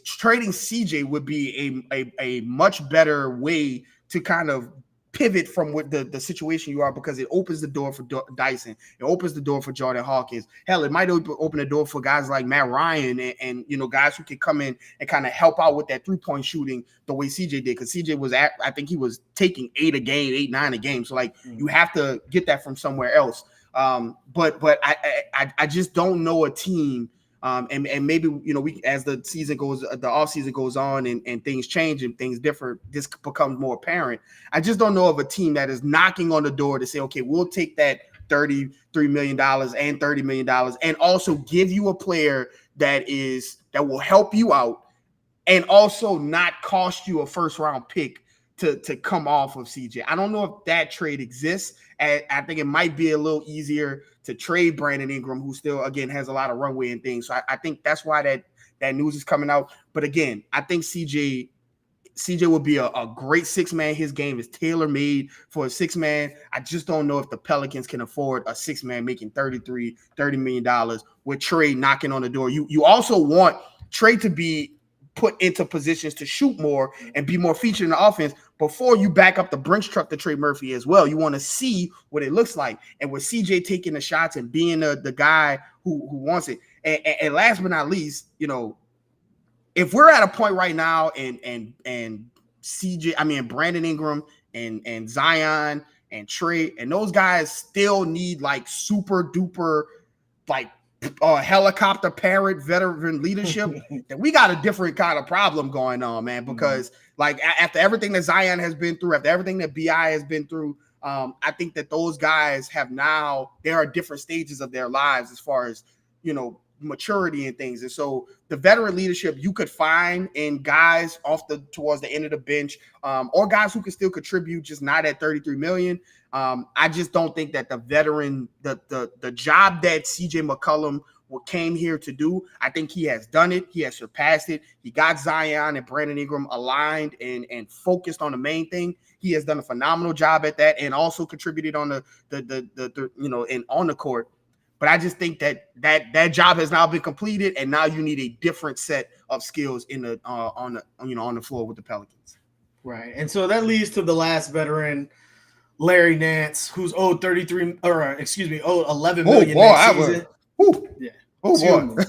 trading CJ would be a much better way to kind of pivot from what the situation you are, because it opens the door for Dyson. It opens the door for Jordan Hawkins. Hell, it might open the door for guys like Matt Ryan and guys who can come in and kind of help out with that 3-point shooting the way CJ did. Because CJ was I think he was taking 8, 9 a game. So like you have to get that from somewhere else. But I just don't know a team. And maybe, we, as the season goes, the off season goes on and things change and things differ, this becomes more apparent. I just don't know of a team that is knocking on the door to say, okay, we'll take that $33 million and $30 million and also give you a player that will help you out and also not cost you a first round pick to come off of CJ. I don't know if that trade exists. I think it might be a little easier to trade Brandon Ingram, who still, again, has a lot of runway and things. So I think that's why that news is coming out. But again, I think CJ would be a great 6-man. His game is tailor-made for a 6-man. I just don't know if the Pelicans can afford a 6-man making $30 million with Trey knocking on the door. You also want Trey to be put into positions to shoot more and be more featured in the offense before you back up the Brinks truck to Trey Murphy as well. You want to see what it looks like. And with CJ taking the shots and being the guy who wants it. And last but not least, if we're at a point right now and Brandon Ingram and Zion and Trey and those guys still need like super duper like helicopter parent veteran leadership, then we got a different kind of problem going on, man, because like after everything that Zion has been through, after everything that BI has been through, I think that those guys there are different stages of their lives as far as, maturity and things. And so the veteran leadership you could find in guys towards the end of the bench, or guys who can still contribute, just not at 33 million. I just don't think that the veteran, the job that CJ McCollum came here to do, I think he has done it. He has surpassed it. He got Zion and Brandon Ingram aligned and focused on the main thing. He has done a phenomenal job at that and also contributed on and on the court. But I just think that job has now been completed, and now you need a different set of skills on the floor with the Pelicans. Right, and so that leads to the last veteran, Larry Nance, who's owed $11 million next season. Yeah. Oh boy.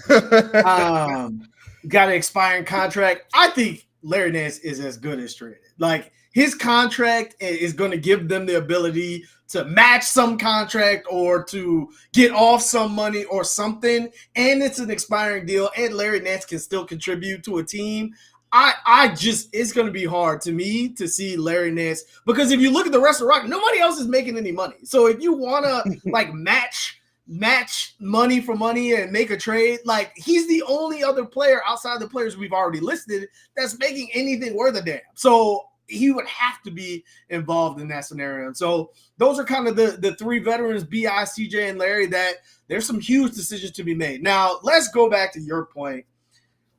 Got an expiring contract. I think Larry Nance is as good as traded. Like, his contract is going to give them the ability to match some contract or to get off some money or something. And it's an expiring deal, and Larry Nance can still contribute to a team. It's going to be hard to me to see Larry Nance, because if you look at the rest of the Rockets, nobody else is making any money. So if you want to like match money for money and make a trade, like, he's the only other player outside the players we've already listed that's making anything worth a damn. So he would have to be involved in that scenario. And so those are kind of the three veterans, BI, CJ, and Larry, that there's some huge decisions to be made. Now, let's go back to your point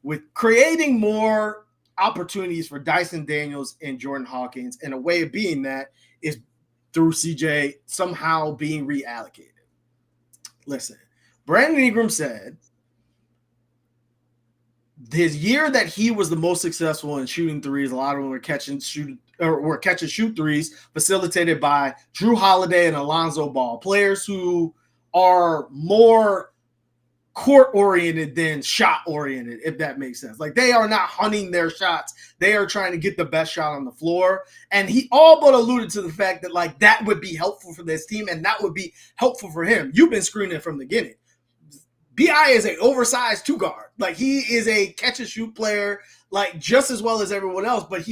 with creating more opportunities for Dyson Daniels and Jordan Hawkins. And a way of being that is through CJ somehow being reallocated. Listen, Brandon Ingram said his year that he was the most successful in shooting threes, a lot of them were catch and shoot threes, facilitated by Drew Holiday and Alonzo Ball, players who are more court-oriented than shot-oriented, if that makes sense. Like, they are not hunting their shots. They are trying to get the best shot on the floor. And he all but alluded to the fact that, like, that would be helpful for this team and that would be helpful for him. You've been screening from the beginning. B.I. is an oversized two guard. Like, he is a catch-and-shoot player, like, just as well as everyone else. But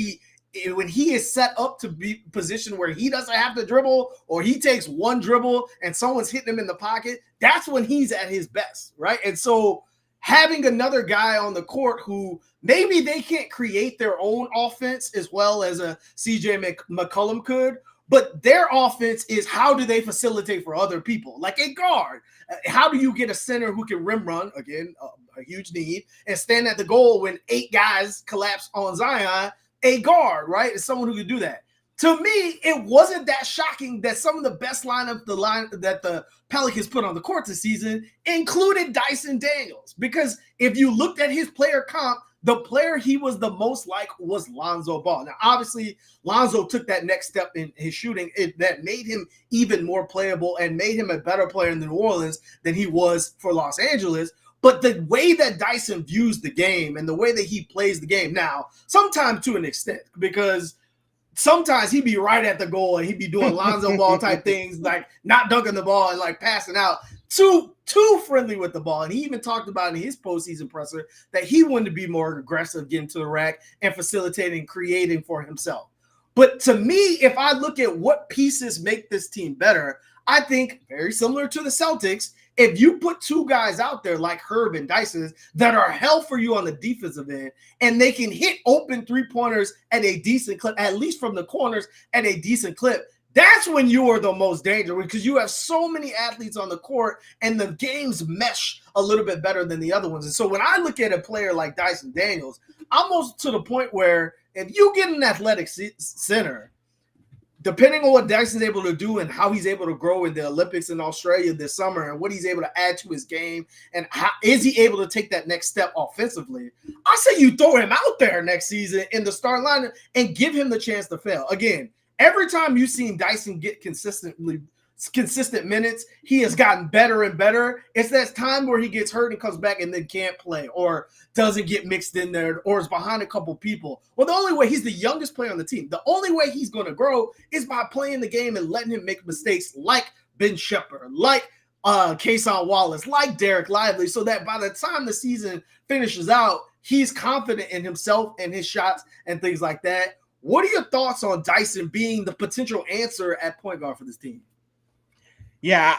when he is set up to be positioned where he doesn't have to dribble, or he takes one dribble and someone's hitting him in the pocket, that's when he's at his best, right? And so having another guy on the court who maybe they can't create their own offense as well as a CJ McCollum could, but their offense is how do they facilitate for other people? Like a guard. How do you get a center who can rim run, again, a huge need, and stand at the goal when 8 guys collapse on Zion? A guard, right? It's someone who can do that. To me, it wasn't that shocking that some of the best that the Pelicans put on the court this season included Dyson Daniels. Because if you looked at his player comp, the player he was the most like was Lonzo Ball. Now, obviously, Lonzo took that next step in his shooting that made him even more playable and made him a better player in New Orleans than he was for Los Angeles. But the way that Dyson views the game and the way that he plays the game now, sometimes to an extent, because sometimes he'd be right at the goal and he'd be doing Lonzo Ball type things, like not dunking the ball and like passing out. Too friendly with the ball. And he even talked about in his postseason presser that he wanted to be more aggressive, getting to the rack and facilitating, creating for himself. But to me, if I look at what pieces make this team better, I think very similar to the Celtics, if you put 2 guys out there like Herb and Dyson that are hell for you on the defensive end, and they can hit open 3-pointers at a decent clip, at least from the corners at a decent clip, that's when you are the most dangerous, because you have so many athletes on the court and the games mesh a little bit better than the other ones. And so when I look at a player like Dyson Daniels, I'm almost to the point where if you get an athletic center, depending on what Dyson's able to do and how he's able to grow in the Olympics in Australia this summer and what he's able to add to his game and how is he able to take that next step offensively, I say you throw him out there next season in the starting lineup and give him the chance to fail. Again, every time you've seen Dyson get consistent minutes, he has gotten better and better. It's that time where he gets hurt and comes back and then can't play or doesn't get mixed in there or is behind a couple people. Well, the only way, he's the youngest player on the team, the only way he's going to grow is by playing the game and letting him make mistakes like Ben Shepherd, like Kason Wallace, like Derek Lively, so that by the time the season finishes out, he's confident in himself and his shots and things like that. What are your thoughts on Dyson being the potential answer at point guard for this team? Yeah,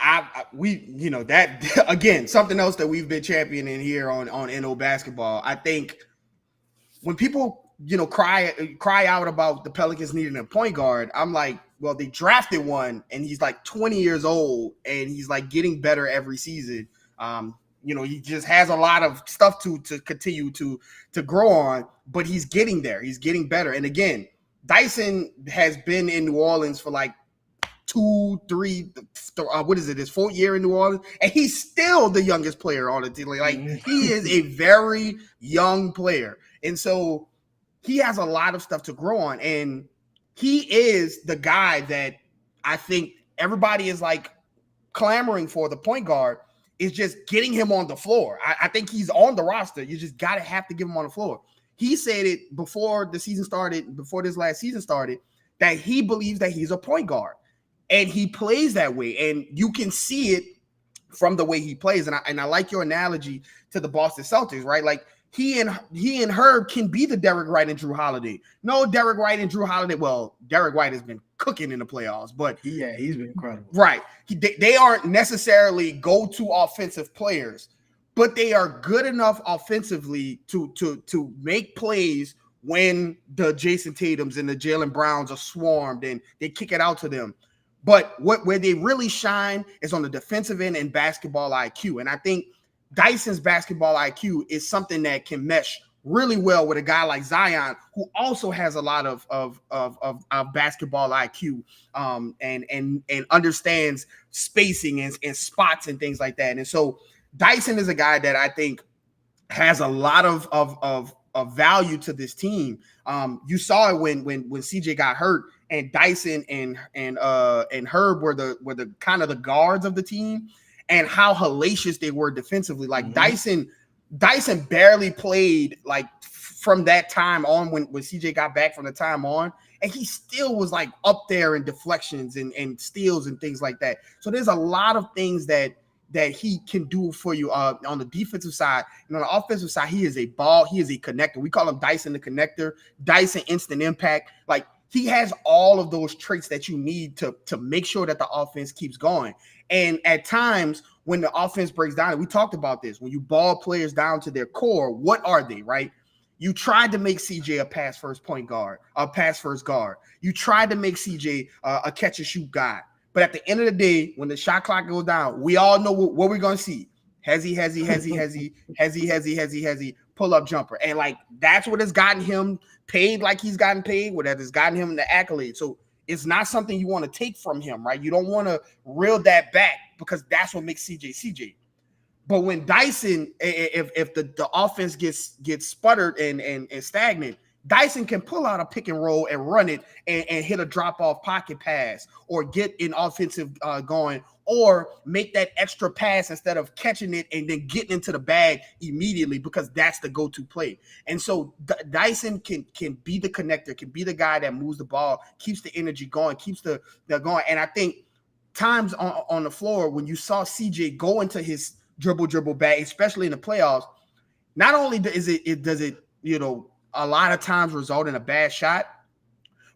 that again, something else that we've been championing here on NO Basketball. I think when people, cry out about the Pelicans needing a point guard, I'm like, well, they drafted one and he's like 20 years old and he's like getting better every season. He just has a lot of stuff to continue to grow on, but he's getting there. He's getting better. And again, Dyson has been in New Orleans for like 2, 3, what is it? His 4th year in New Orleans, and he's still the youngest player on the team. Like he is a very young player, and so he has a lot of stuff to grow on. And he is the guy that I think everybody is like clamoring for. The point guard is just getting him on the floor. I think he's on the roster. You just have to give him on the floor. He said it before the season started, before this last season started, that he believes that he's a point guard. And he plays that way, and you can see it from the way he plays. And I like your analogy to the Boston Celtics, right? Like he and Herb can be the Derek White and Drew Holiday. No, Derek White and Drew Holiday. Well, Derek White has been cooking in the playoffs, but he's been incredible. Right? They aren't necessarily go-to offensive players, but they are good enough offensively to make plays when the Jason Tatums and the Jaylen Browns are swarmed and they kick it out to them. But where they really shine is on the defensive end and basketball IQ. And I think Dyson's basketball IQ is something that can mesh really well with a guy like Zion, who also has a lot of basketball IQ, and understands spacing and spots and things like that. And so Dyson is a guy that I think has a lot of value to this team. You saw it when CJ got hurt, and Dyson and Herb were the kind of the guards of the team, and how hellacious they were defensively. Like Dyson barely played like from that time on when CJ got back from the time on, and he still was like up there in deflections and steals and things like that. So there's a lot of things that he can do for you on the defensive side. And on the offensive side, he is a connector. We call him Dyson the connector, Dyson instant impact. Like, he has all of those traits that you need to make sure that the offense keeps going. And at times when the offense breaks down, and we talked about this, when you ball players down to their core, what are they, right? You tried to make CJ a pass first point guard, a pass first guard. You tried to make CJ a catch and shoot guy. But at the end of the day, when the shot clock goes down, we all know what we're going to see. Hezzy, pull up jumper. And like, that's what has gotten him paid like he's gotten paid, what has gotten him the accolade. So it's not something you want to take from him, right? You don't want to reel that back, because that's what makes CJ. But when Dyson, if the offense gets sputtered and stagnant, Dyson can pull out a pick and roll and run it and hit a drop-off pocket pass, or get an offensive going, or make that extra pass instead of catching it and then getting into the bag immediately, because that's the go-to play. And so Dyson can be the connector, can be the guy that moves the ball, keeps the energy going, keeps the going. And I think times on the floor when you saw CJ go into his dribble bag, especially in the playoffs, not only does it a lot of times result in a bad shot,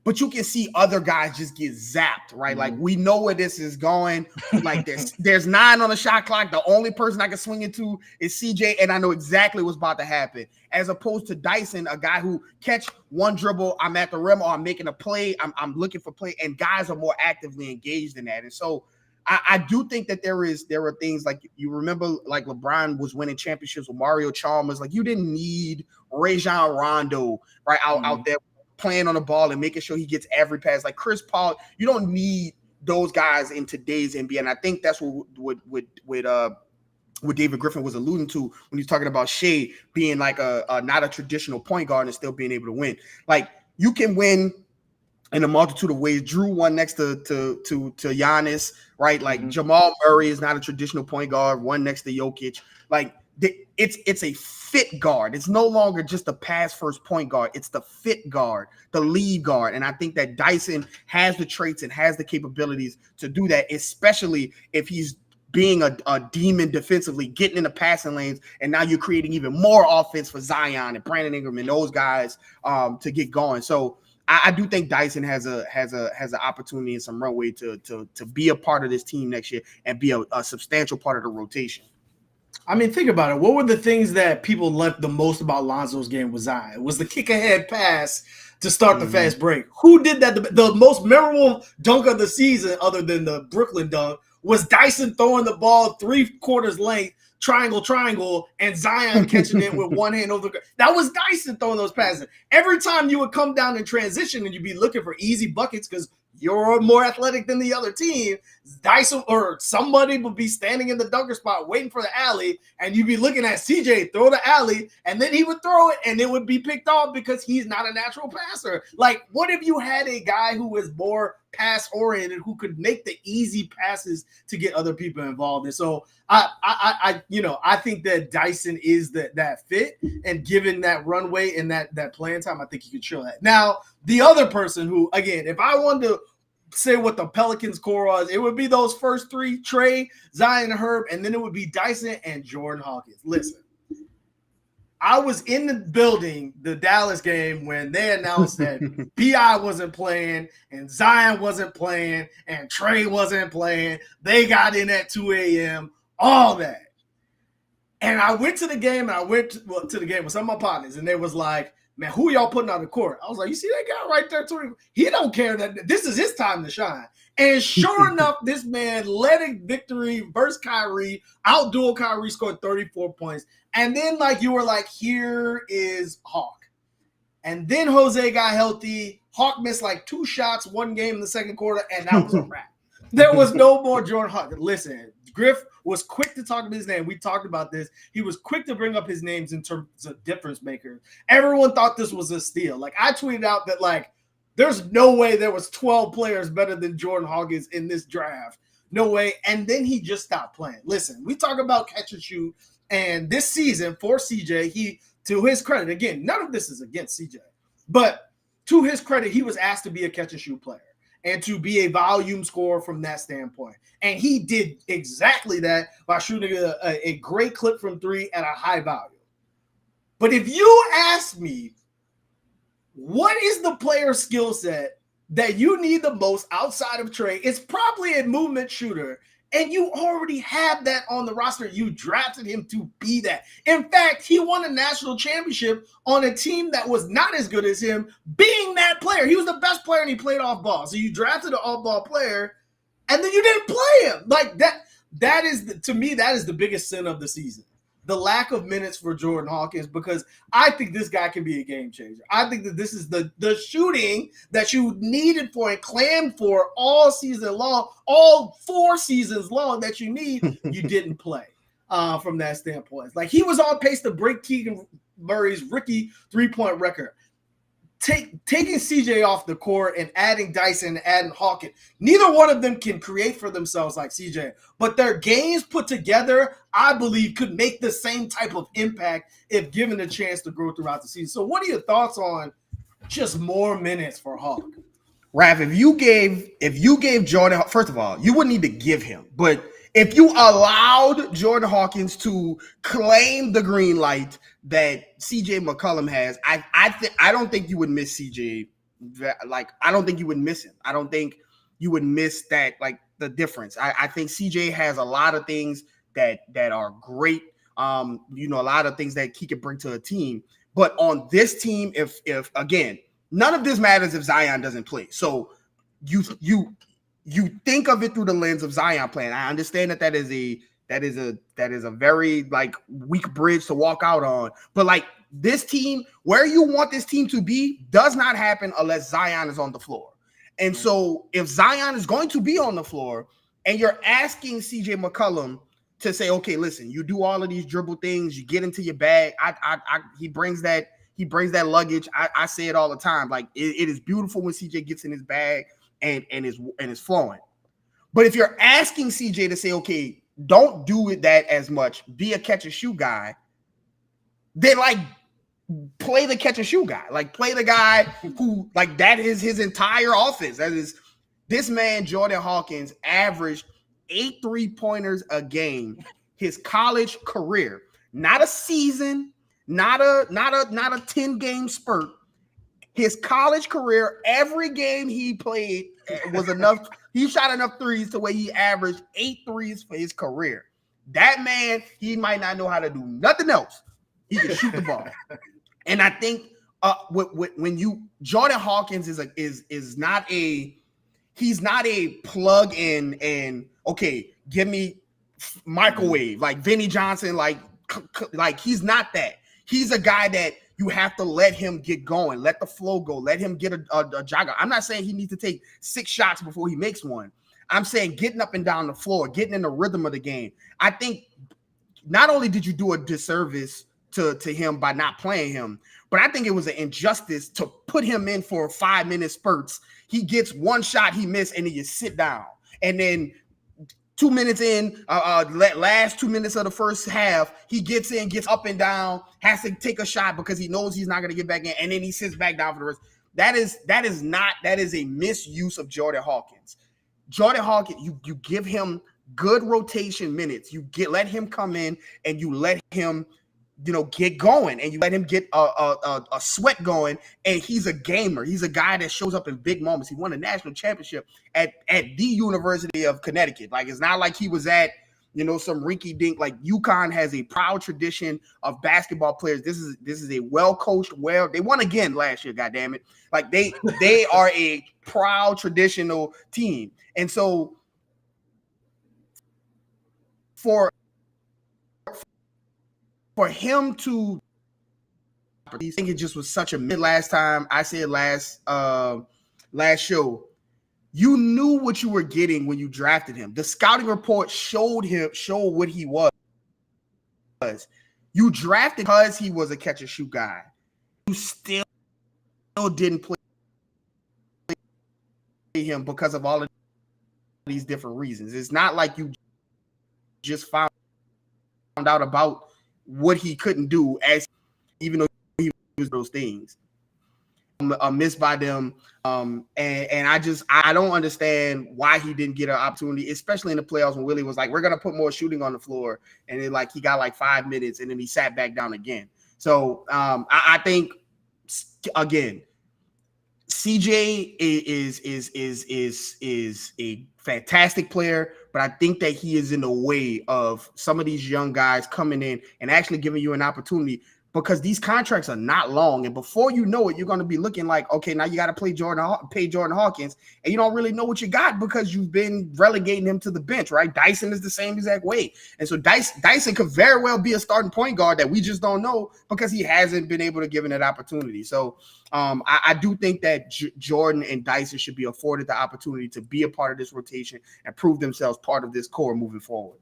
but you can see other guys just get zapped, right? Mm-hmm. Like, we know where this is going. Like, there's 9 on the shot clock. The only person I can swing it to is CJ, and I know exactly what's about to happen. As opposed to Dyson, a guy who catch one dribble, I'm at the rim, or I'm making a play, I'm looking for play, and guys are more actively engaged in that. And so I do think that there are things like, you remember, like LeBron was winning championships with Mario Chalmers. Like, you didn't need Rajon Rondo right out there playing on the ball and making sure he gets every pass. Like Chris Paul, you don't need those guys in today's NBA. And I think that's what David Griffin was alluding to when he's talking about Shea being like a not a traditional point guard and still being able to win. Like, you can win in a multitude of ways. Drew won next to Giannis, right? Like, Jamal Murray is not a traditional point guard, one next to Jokic. Like, it's a fit guard. It's no longer just a pass first point guard. It's the fit guard, the lead guard. And I think that Dyson has the traits and has the capabilities to do that, especially if he's being a demon defensively, getting in the passing lanes, and now you're creating even more offense for Zion and Brandon Ingram and those guys to get going. So I do think Dyson has an opportunity and some runway to be a part of this team next year and be a substantial part of the rotation. I mean, think about it. What were the things that people liked the most about Lonzo's game with Zion? It was the kick-ahead pass to start the fast break. Who did that? The most memorable dunk of the season, other than the Brooklyn dunk, was Dyson throwing the ball 3/4 length, triangle, and Zion catching it with one hand over the ground. That was Dyson throwing those passes. Every time you would come down in transition and you'd be looking for easy buckets because you're more athletic than the other team, Dyson or somebody would be standing in the dunker spot waiting for the alley, and you'd be looking at CJ throw the alley, and then he would throw it, and it would be picked off because he's not a natural passer. Like, what if you had a guy who was more pass-oriented, who could make the easy passes to get other people involved? And so I think that Dyson is that fit, and given that runway and that playing time, I think he could show that. Now, the other person who, again, if I wanted to say what the Pelicans core was, it would be those first 3, Trey, Zion, and Herb, and then it would be Dyson and Jordan Hawkins. Listen, I was in the building, the Dallas game, when they announced that B.I. wasn't playing and Zion wasn't playing and Trey wasn't playing. They got in at 2 a.m., all that. And I went to the game, and I went to the game with some of my partners, and they was like, man, who y'all putting on the court? I was like, you see that guy right there? He don't care that this is his time to shine. And sure enough, this man led a victory versus Kyrie, outdueled Kyrie, scored 34 points. And then, like, you were like, here is Hawk. And then Jose got healthy. Hawk missed like 2 shots, 1 game in the second quarter, and that was a wrap. There was no more Jordan Hawk. Listen, Griff was quick to talk about his name. We talked about this. He was quick to bring up his names in terms of difference maker. Everyone thought this was a steal. Like, I tweeted out that, like, there's no way there was 12 players better than Jordan Hawkins in this draft. No way. And then he just stopped playing. Listen, we talk about catch and shoot, and this season for CJ, to his credit, again, none of this is against CJ, but to his credit, he was asked to be a catch and shoot player and to be a volume scorer from that standpoint. And he did exactly that by shooting a great clip from 3 at a high value. But if you ask me, what is the player skill set that you need the most outside of Trey? It's probably a movement shooter. And you already have that on the roster. You drafted him to be that. In fact, he won a national championship on a team that was not as good as him, being that player. He was the best player and he played off ball. So you drafted an off ball player and then you didn't play him. Like that is, to me, that is the biggest sin of the season. The lack of minutes for Jordan Hawkins, because I think this guy can be a game changer. I think that this is the shooting that you needed for and claimed for all season long, all 4 seasons long that you need. You didn't play from that standpoint. Like, he was on pace to break Keegan Murray's rookie 3-point record. Taking CJ off the court and adding Dyson and adding Hawkins, neither one of them can create for themselves like CJ, but their games put together, I believe, could make the same type of impact if given a chance to grow throughout the season. So what are your thoughts on just more minutes for Hawk? Raph, if you gave Jordan, first of all, you wouldn't need to give him, but if you allowed Jordan Hawkins to claim the green light that CJ McCollum has, I don't think you would miss CJ. Like, I don't think you would miss him. I don't think you would miss that, like, the difference. I think CJ has a lot of things that are great. A lot of things that he can bring to a team. But on this team, if again, none of this matters if Zion doesn't play. So you think of it through the lens of Zion playing. I understand that is a very, like, weak bridge to walk out on. But, like, this team, where you want this team to be, does not happen unless Zion is on the floor. And so if Zion is going to be on the floor and you're asking CJ McCollum to say, okay, listen, you do all of these dribble things, you get into your bag. He brings that luggage. I say it all the time. Like, it is beautiful when CJ gets in his bag and is flowing. But if you're asking CJ to say, okay, don't do it that as much, be a catch and shoot guy, then, like, play the catch and shoot guy. Like, play the guy who, like, that is his entire offense. That is, this man, Jordan Hawkins, averaged 8 3-pointers a game his college career. Not a season, not a 10-game spurt. His college career, every game he played was enough. He shot enough threes to where he averaged 8 threes for his career. That man, he might not know how to do nothing else. He can shoot the ball. And I think when Jordan Hawkins is not a, he's not a plug in and, okay, give me microwave like Vinnie Johnson, like he's not that. He's a guy that you have to let him get going, let the flow go, let him get a jogger. I'm not saying he needs to take 6 shots before he makes one. I'm saying getting up and down the floor, getting in the rhythm of the game. I think not only did you do a disservice to him by not playing him, but I think it was an injustice to put him in for 5-minute spurts. He gets 1 shot, he missed, and then you sit down. And then 2 minutes in, last 2 minutes of the first half, he gets in, gets up and down, has to take a shot because he knows he's not going to get back in, and then he sits back down for the rest. That is a misuse of Jordan Hawkins. Jordan Hawkins, you give him good rotation minutes. Let him come in and you let him, get going, and you let him get a sweat going, and he's a gamer. He's a guy that shows up in big moments. He won a national championship at the University of Connecticut. Like, it's not like he was at, some rinky dink. Like UConn has a proud tradition of basketball players. This is a well coached, they won again last year. God damn it! Like they are a proud traditional team, and so for him to, I think it just was such a mid last time. I said last show. You knew what you were getting when you drafted him. The scouting report showed what he was. You drafted because he was a catch and shoot guy. You still didn't play him because of all of these different reasons. It's not like you just found out about what he couldn't do, as even though he was those things. Missed by them, and I don't understand why he didn't get an opportunity, especially in the playoffs when Willie was like, we're gonna put more shooting on the floor, and then like he got like 5 minutes and then he sat back down again. So I think again, CJ is a fantastic player, but I think that he is in the way of some of these young guys coming in and actually giving you an opportunity, because these contracts are not long. And before you know it, you're going to be looking like, okay, now you got to pay Jordan Hawkins, and you don't really know what you got because you've been relegating him to the bench, right? Dyson is the same exact way. And so Dyson could very well be a starting point guard that we just don't know because he hasn't been able to give him that opportunity. So I do think that Jordan and Dyson should be afforded the opportunity to be a part of this rotation and prove themselves part of this core moving forward.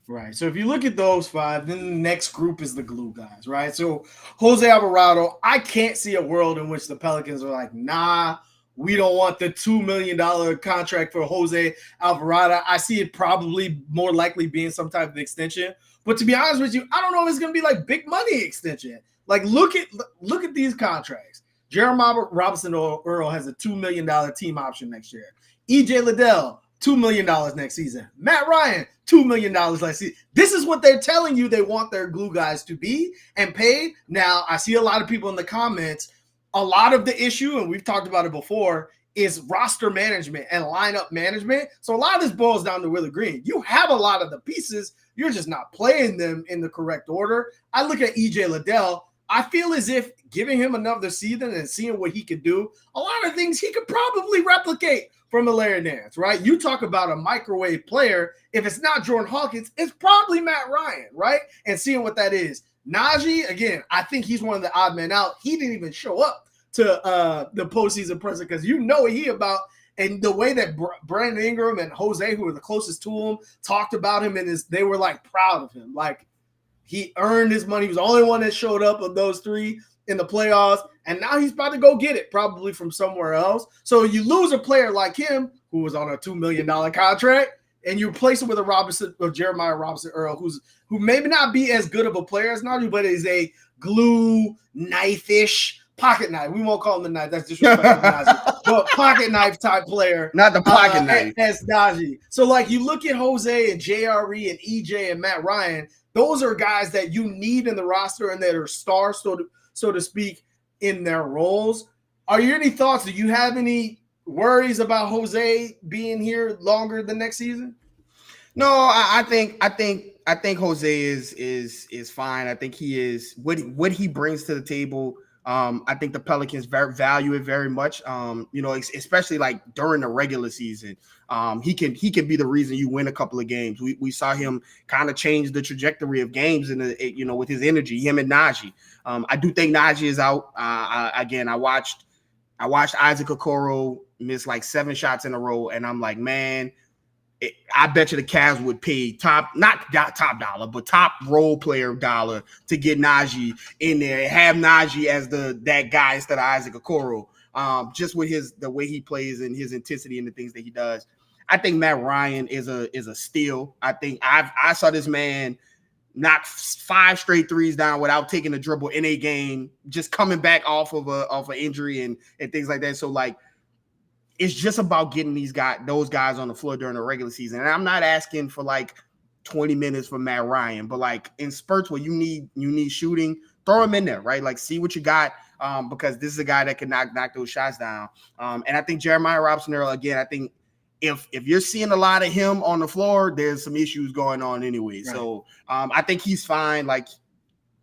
Right. So if you look at those five, then the next group is the glue guys, right? So Jose Alvarado, I can't see a world in which the Pelicans are like, nah, we don't want the $2 million contract for Jose Alvarado. I see it probably more likely being some type of extension. But to be honest with you, I don't know if it's going to be like big money extension. Like look at these contracts. Jeremiah Robinson Earl has a $2 million team option next year. EJ Liddell, $2 million next season. Matt Ryan, $2 million next season. This is what they're telling you they want their glue guys to be and paid. Now, I see a lot of people in the comments. A lot of the issue, and we've talked about it before, is roster management and lineup management. So a lot of this boils down to Willie Green. You have a lot of the pieces. You're just not playing them in the correct order. I look at EJ Liddell. I feel as if giving him another season and seeing what he could do, a lot of things he could probably replicate from a Larry Nance, right? You talk about a microwave player. If it's not Jordan Hawkins, it's probably Matt Ryan, right? And seeing what that is. Najee, again, I think he's one of the odd men out. He didn't even show up to the postseason presser because you know what he about. And the way that Brandon Ingram and Jose, who were the closest to him, talked about him, and they were like proud of him. Like he earned his money. He was the only one that showed up of those three in the playoffs, and now he's about to go get it probably from somewhere else. So you lose a player like him who was on a $2 million contract, and you replace him with a Jeremiah Robinson Earl, who maybe not be as good of a player as Najee, but is a glue knife-ish pocket knife. We won't call him the knife. That's disrespectful to Najee, but pocket knife type player, not the pocket knife as Najee. So like you look at Jose and JRE and EJ and Matt Ryan. Those are guys that you need in the roster and that are stars, so to speak, in their roles. Are you any thoughts? Do you have any worries about Jose being here longer than next season? No, I think Jose is fine. I think he is what he brings to the table. I think the Pelicans value it very much. Especially like during the regular season, he can be the reason you win a couple of games. We saw him kind of change the trajectory of games with his energy. Him and Najee. I do think Najee is out. I watched Isaac Okoro miss like 7 shots in a row, and I'm like, man. I bet you the Cavs would pay not top dollar, but top role player dollar to get Najee in there and have Najee as that guy instead of Isaac Okoro. Just with the way he plays and his intensity and the things that he does. I think Matt Ryan is a steal. I think I saw this man knock 5 straight threes down without taking a dribble in a game, just coming back off of an injury and things like that. So like, it's just about getting those guys on the floor during the regular season. And I'm not asking for like 20 minutes for Matt Ryan, but like in spurts where you need shooting, throw him in there, right? Like see what you got, because this is a guy that can knock those shots down. And I think Jeremiah Robinson Earl, again, I think if you're seeing a lot of him on the floor, there's some issues going on anyway. Right. So I think he's fine. Like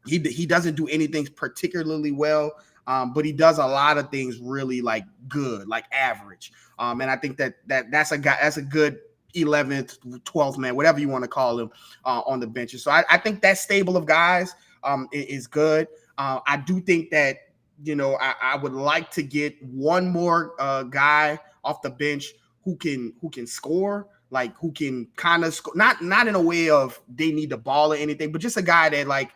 he doesn't do anything particularly well, but he does a lot of things really like good, like average. And I think that's a good 11th, 12th man, whatever you want to call him, on the benches. So I think that stable of guys is good. I do think that, I would like to get one more guy off the bench who can score, like who can kind of score, not in a way of they need the ball or anything, but just a guy that like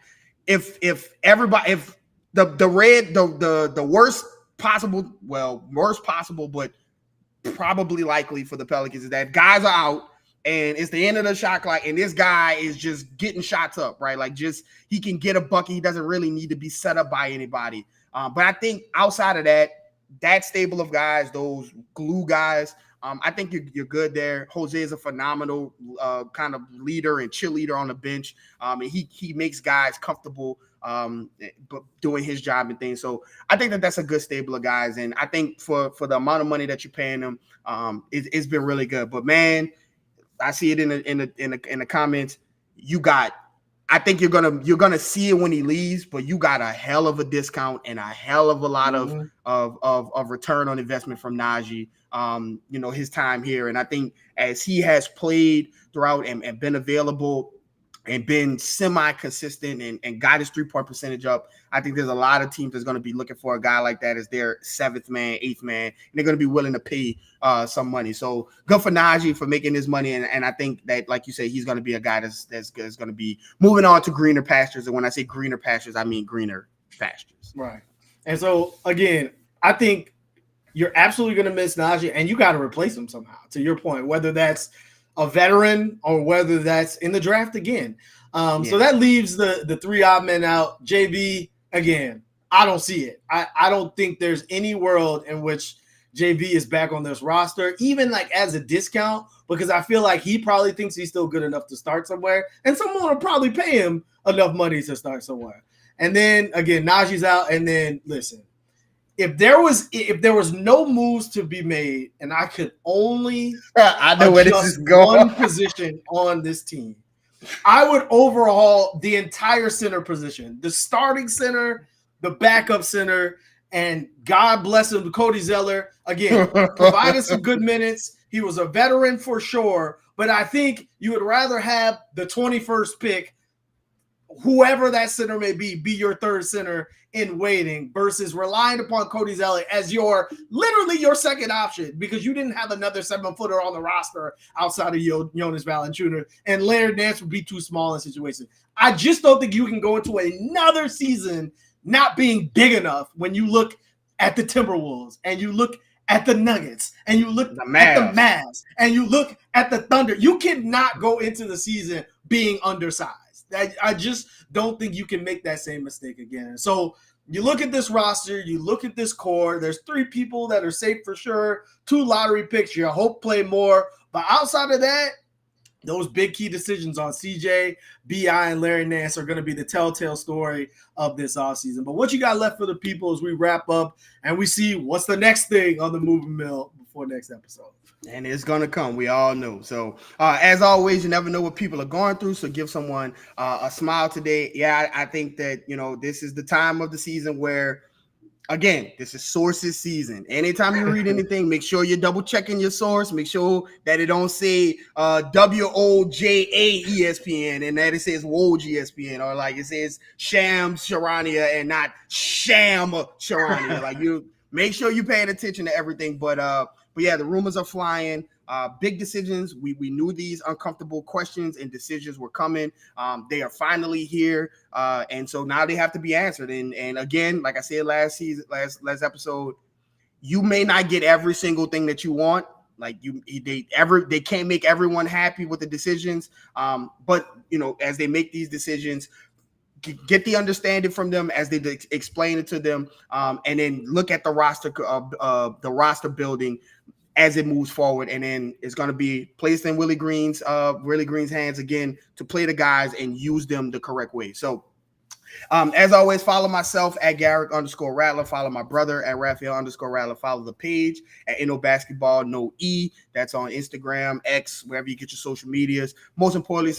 if the worst possible, but probably likely for the Pelicans is that guys are out and it's the end of the shot clock and this guy is just getting shots up, right? Like just he can get a bucket. He doesn't really need to be set up by anybody. But I think outside of that stable of guys, those glue guys, I think you're good there. Jose is a phenomenal kind of leader and cheerleader on the bench. And he makes guys comfortable but doing his job and things. So I think that's a good stable of guys. And I think for the amount of money that you're paying them, it's been really good. But man, I see it in the comments. I think you're gonna see it when he leaves, but you got a hell of a discount and a hell of a lot of return on investment from Najee. His time here, and I think as he has played throughout and been available and been semi-consistent and got his 3-point percentage up, I think there's a lot of teams that's going to be looking for a guy like that as their 7th man, 8th man, and they're going to be willing to pay some money. So good for Najee for making his money, and I think that, like you say, he's going to be a guy that's going to be moving on to greener pastures. And when I say greener pastures, I mean greener pastures. Right. And so, again, I think you're absolutely going to miss Najee, and you got to replace him somehow, to your point, whether that's a veteran or whether that's in the draft again. So that leaves the 3 odd men out. JB, again, I don't see it. I don't think there's any world in which JB is back on this roster, even like as a discount, because I feel like he probably thinks he's still good enough to start somewhere, and someone will probably pay him enough money to start somewhere. And then, again, Najee's out, and then, listen, if there was no moves to be made, and I could only I know where this is going. One position on this team, I would overhaul the entire center position, the starting center, the backup center, and God bless him, Cody Zeller. Again, provided some good minutes. He was a veteran for sure, but I think you would rather have the 21st pick, whoever that center may be your third center in waiting versus relying upon Cody Zeller as literally your second option, because you didn't have another 7-footer on the roster outside of Jonas Valanciunas, and Larry Nance would be too small in situations. I just don't think you can go into another season not being big enough when you look at the Timberwolves and you look at the Nuggets and you look at the Mavs and you look at the Thunder. You cannot go into the season being undersized. I just don't think you can make that same mistake again. So you look at this roster, you look at this core, there's 3 people that are safe for sure, 2 lottery picks, you hope play more. But outside of that, those big key decisions on CJ, BI, and Larry Nance are going to be the telltale story of this offseason. But what you got left for the people as we wrap up and we see what's the next thing on the moving mill before next episode? And it's going to come. We all know. So, as always, you never know what people are going through. So give someone a smile today. Yeah, I think that, this is the time of the season where, again, this is sources season. Anytime you read anything, make sure you're double checking your source. Make sure that it don't say WOJA ESPN and that it says Woj ESPN, or like it says Sham Charania and not Sham Charania. Like, you make sure you're paying attention to everything. But yeah, the rumors are flying. Big decisions. We knew these uncomfortable questions and decisions were coming. They are finally here. And so now they have to be answered. And again, like I said last episode, you may not get every single thing that you want. Like they can't make everyone happy with the decisions. But as they make these decisions, get the understanding from them as they explain it to them, and then look at the roster building as it moves forward, and then it's going to be placed in Willie Green's hands again to play the guys and use them the correct way. So As always, follow myself at Garrick_Rattler. Follow my brother at Raphael_Rattler. Follow the page at Basketball No E. That's on Instagram, X, wherever you get your social medias. Most importantly,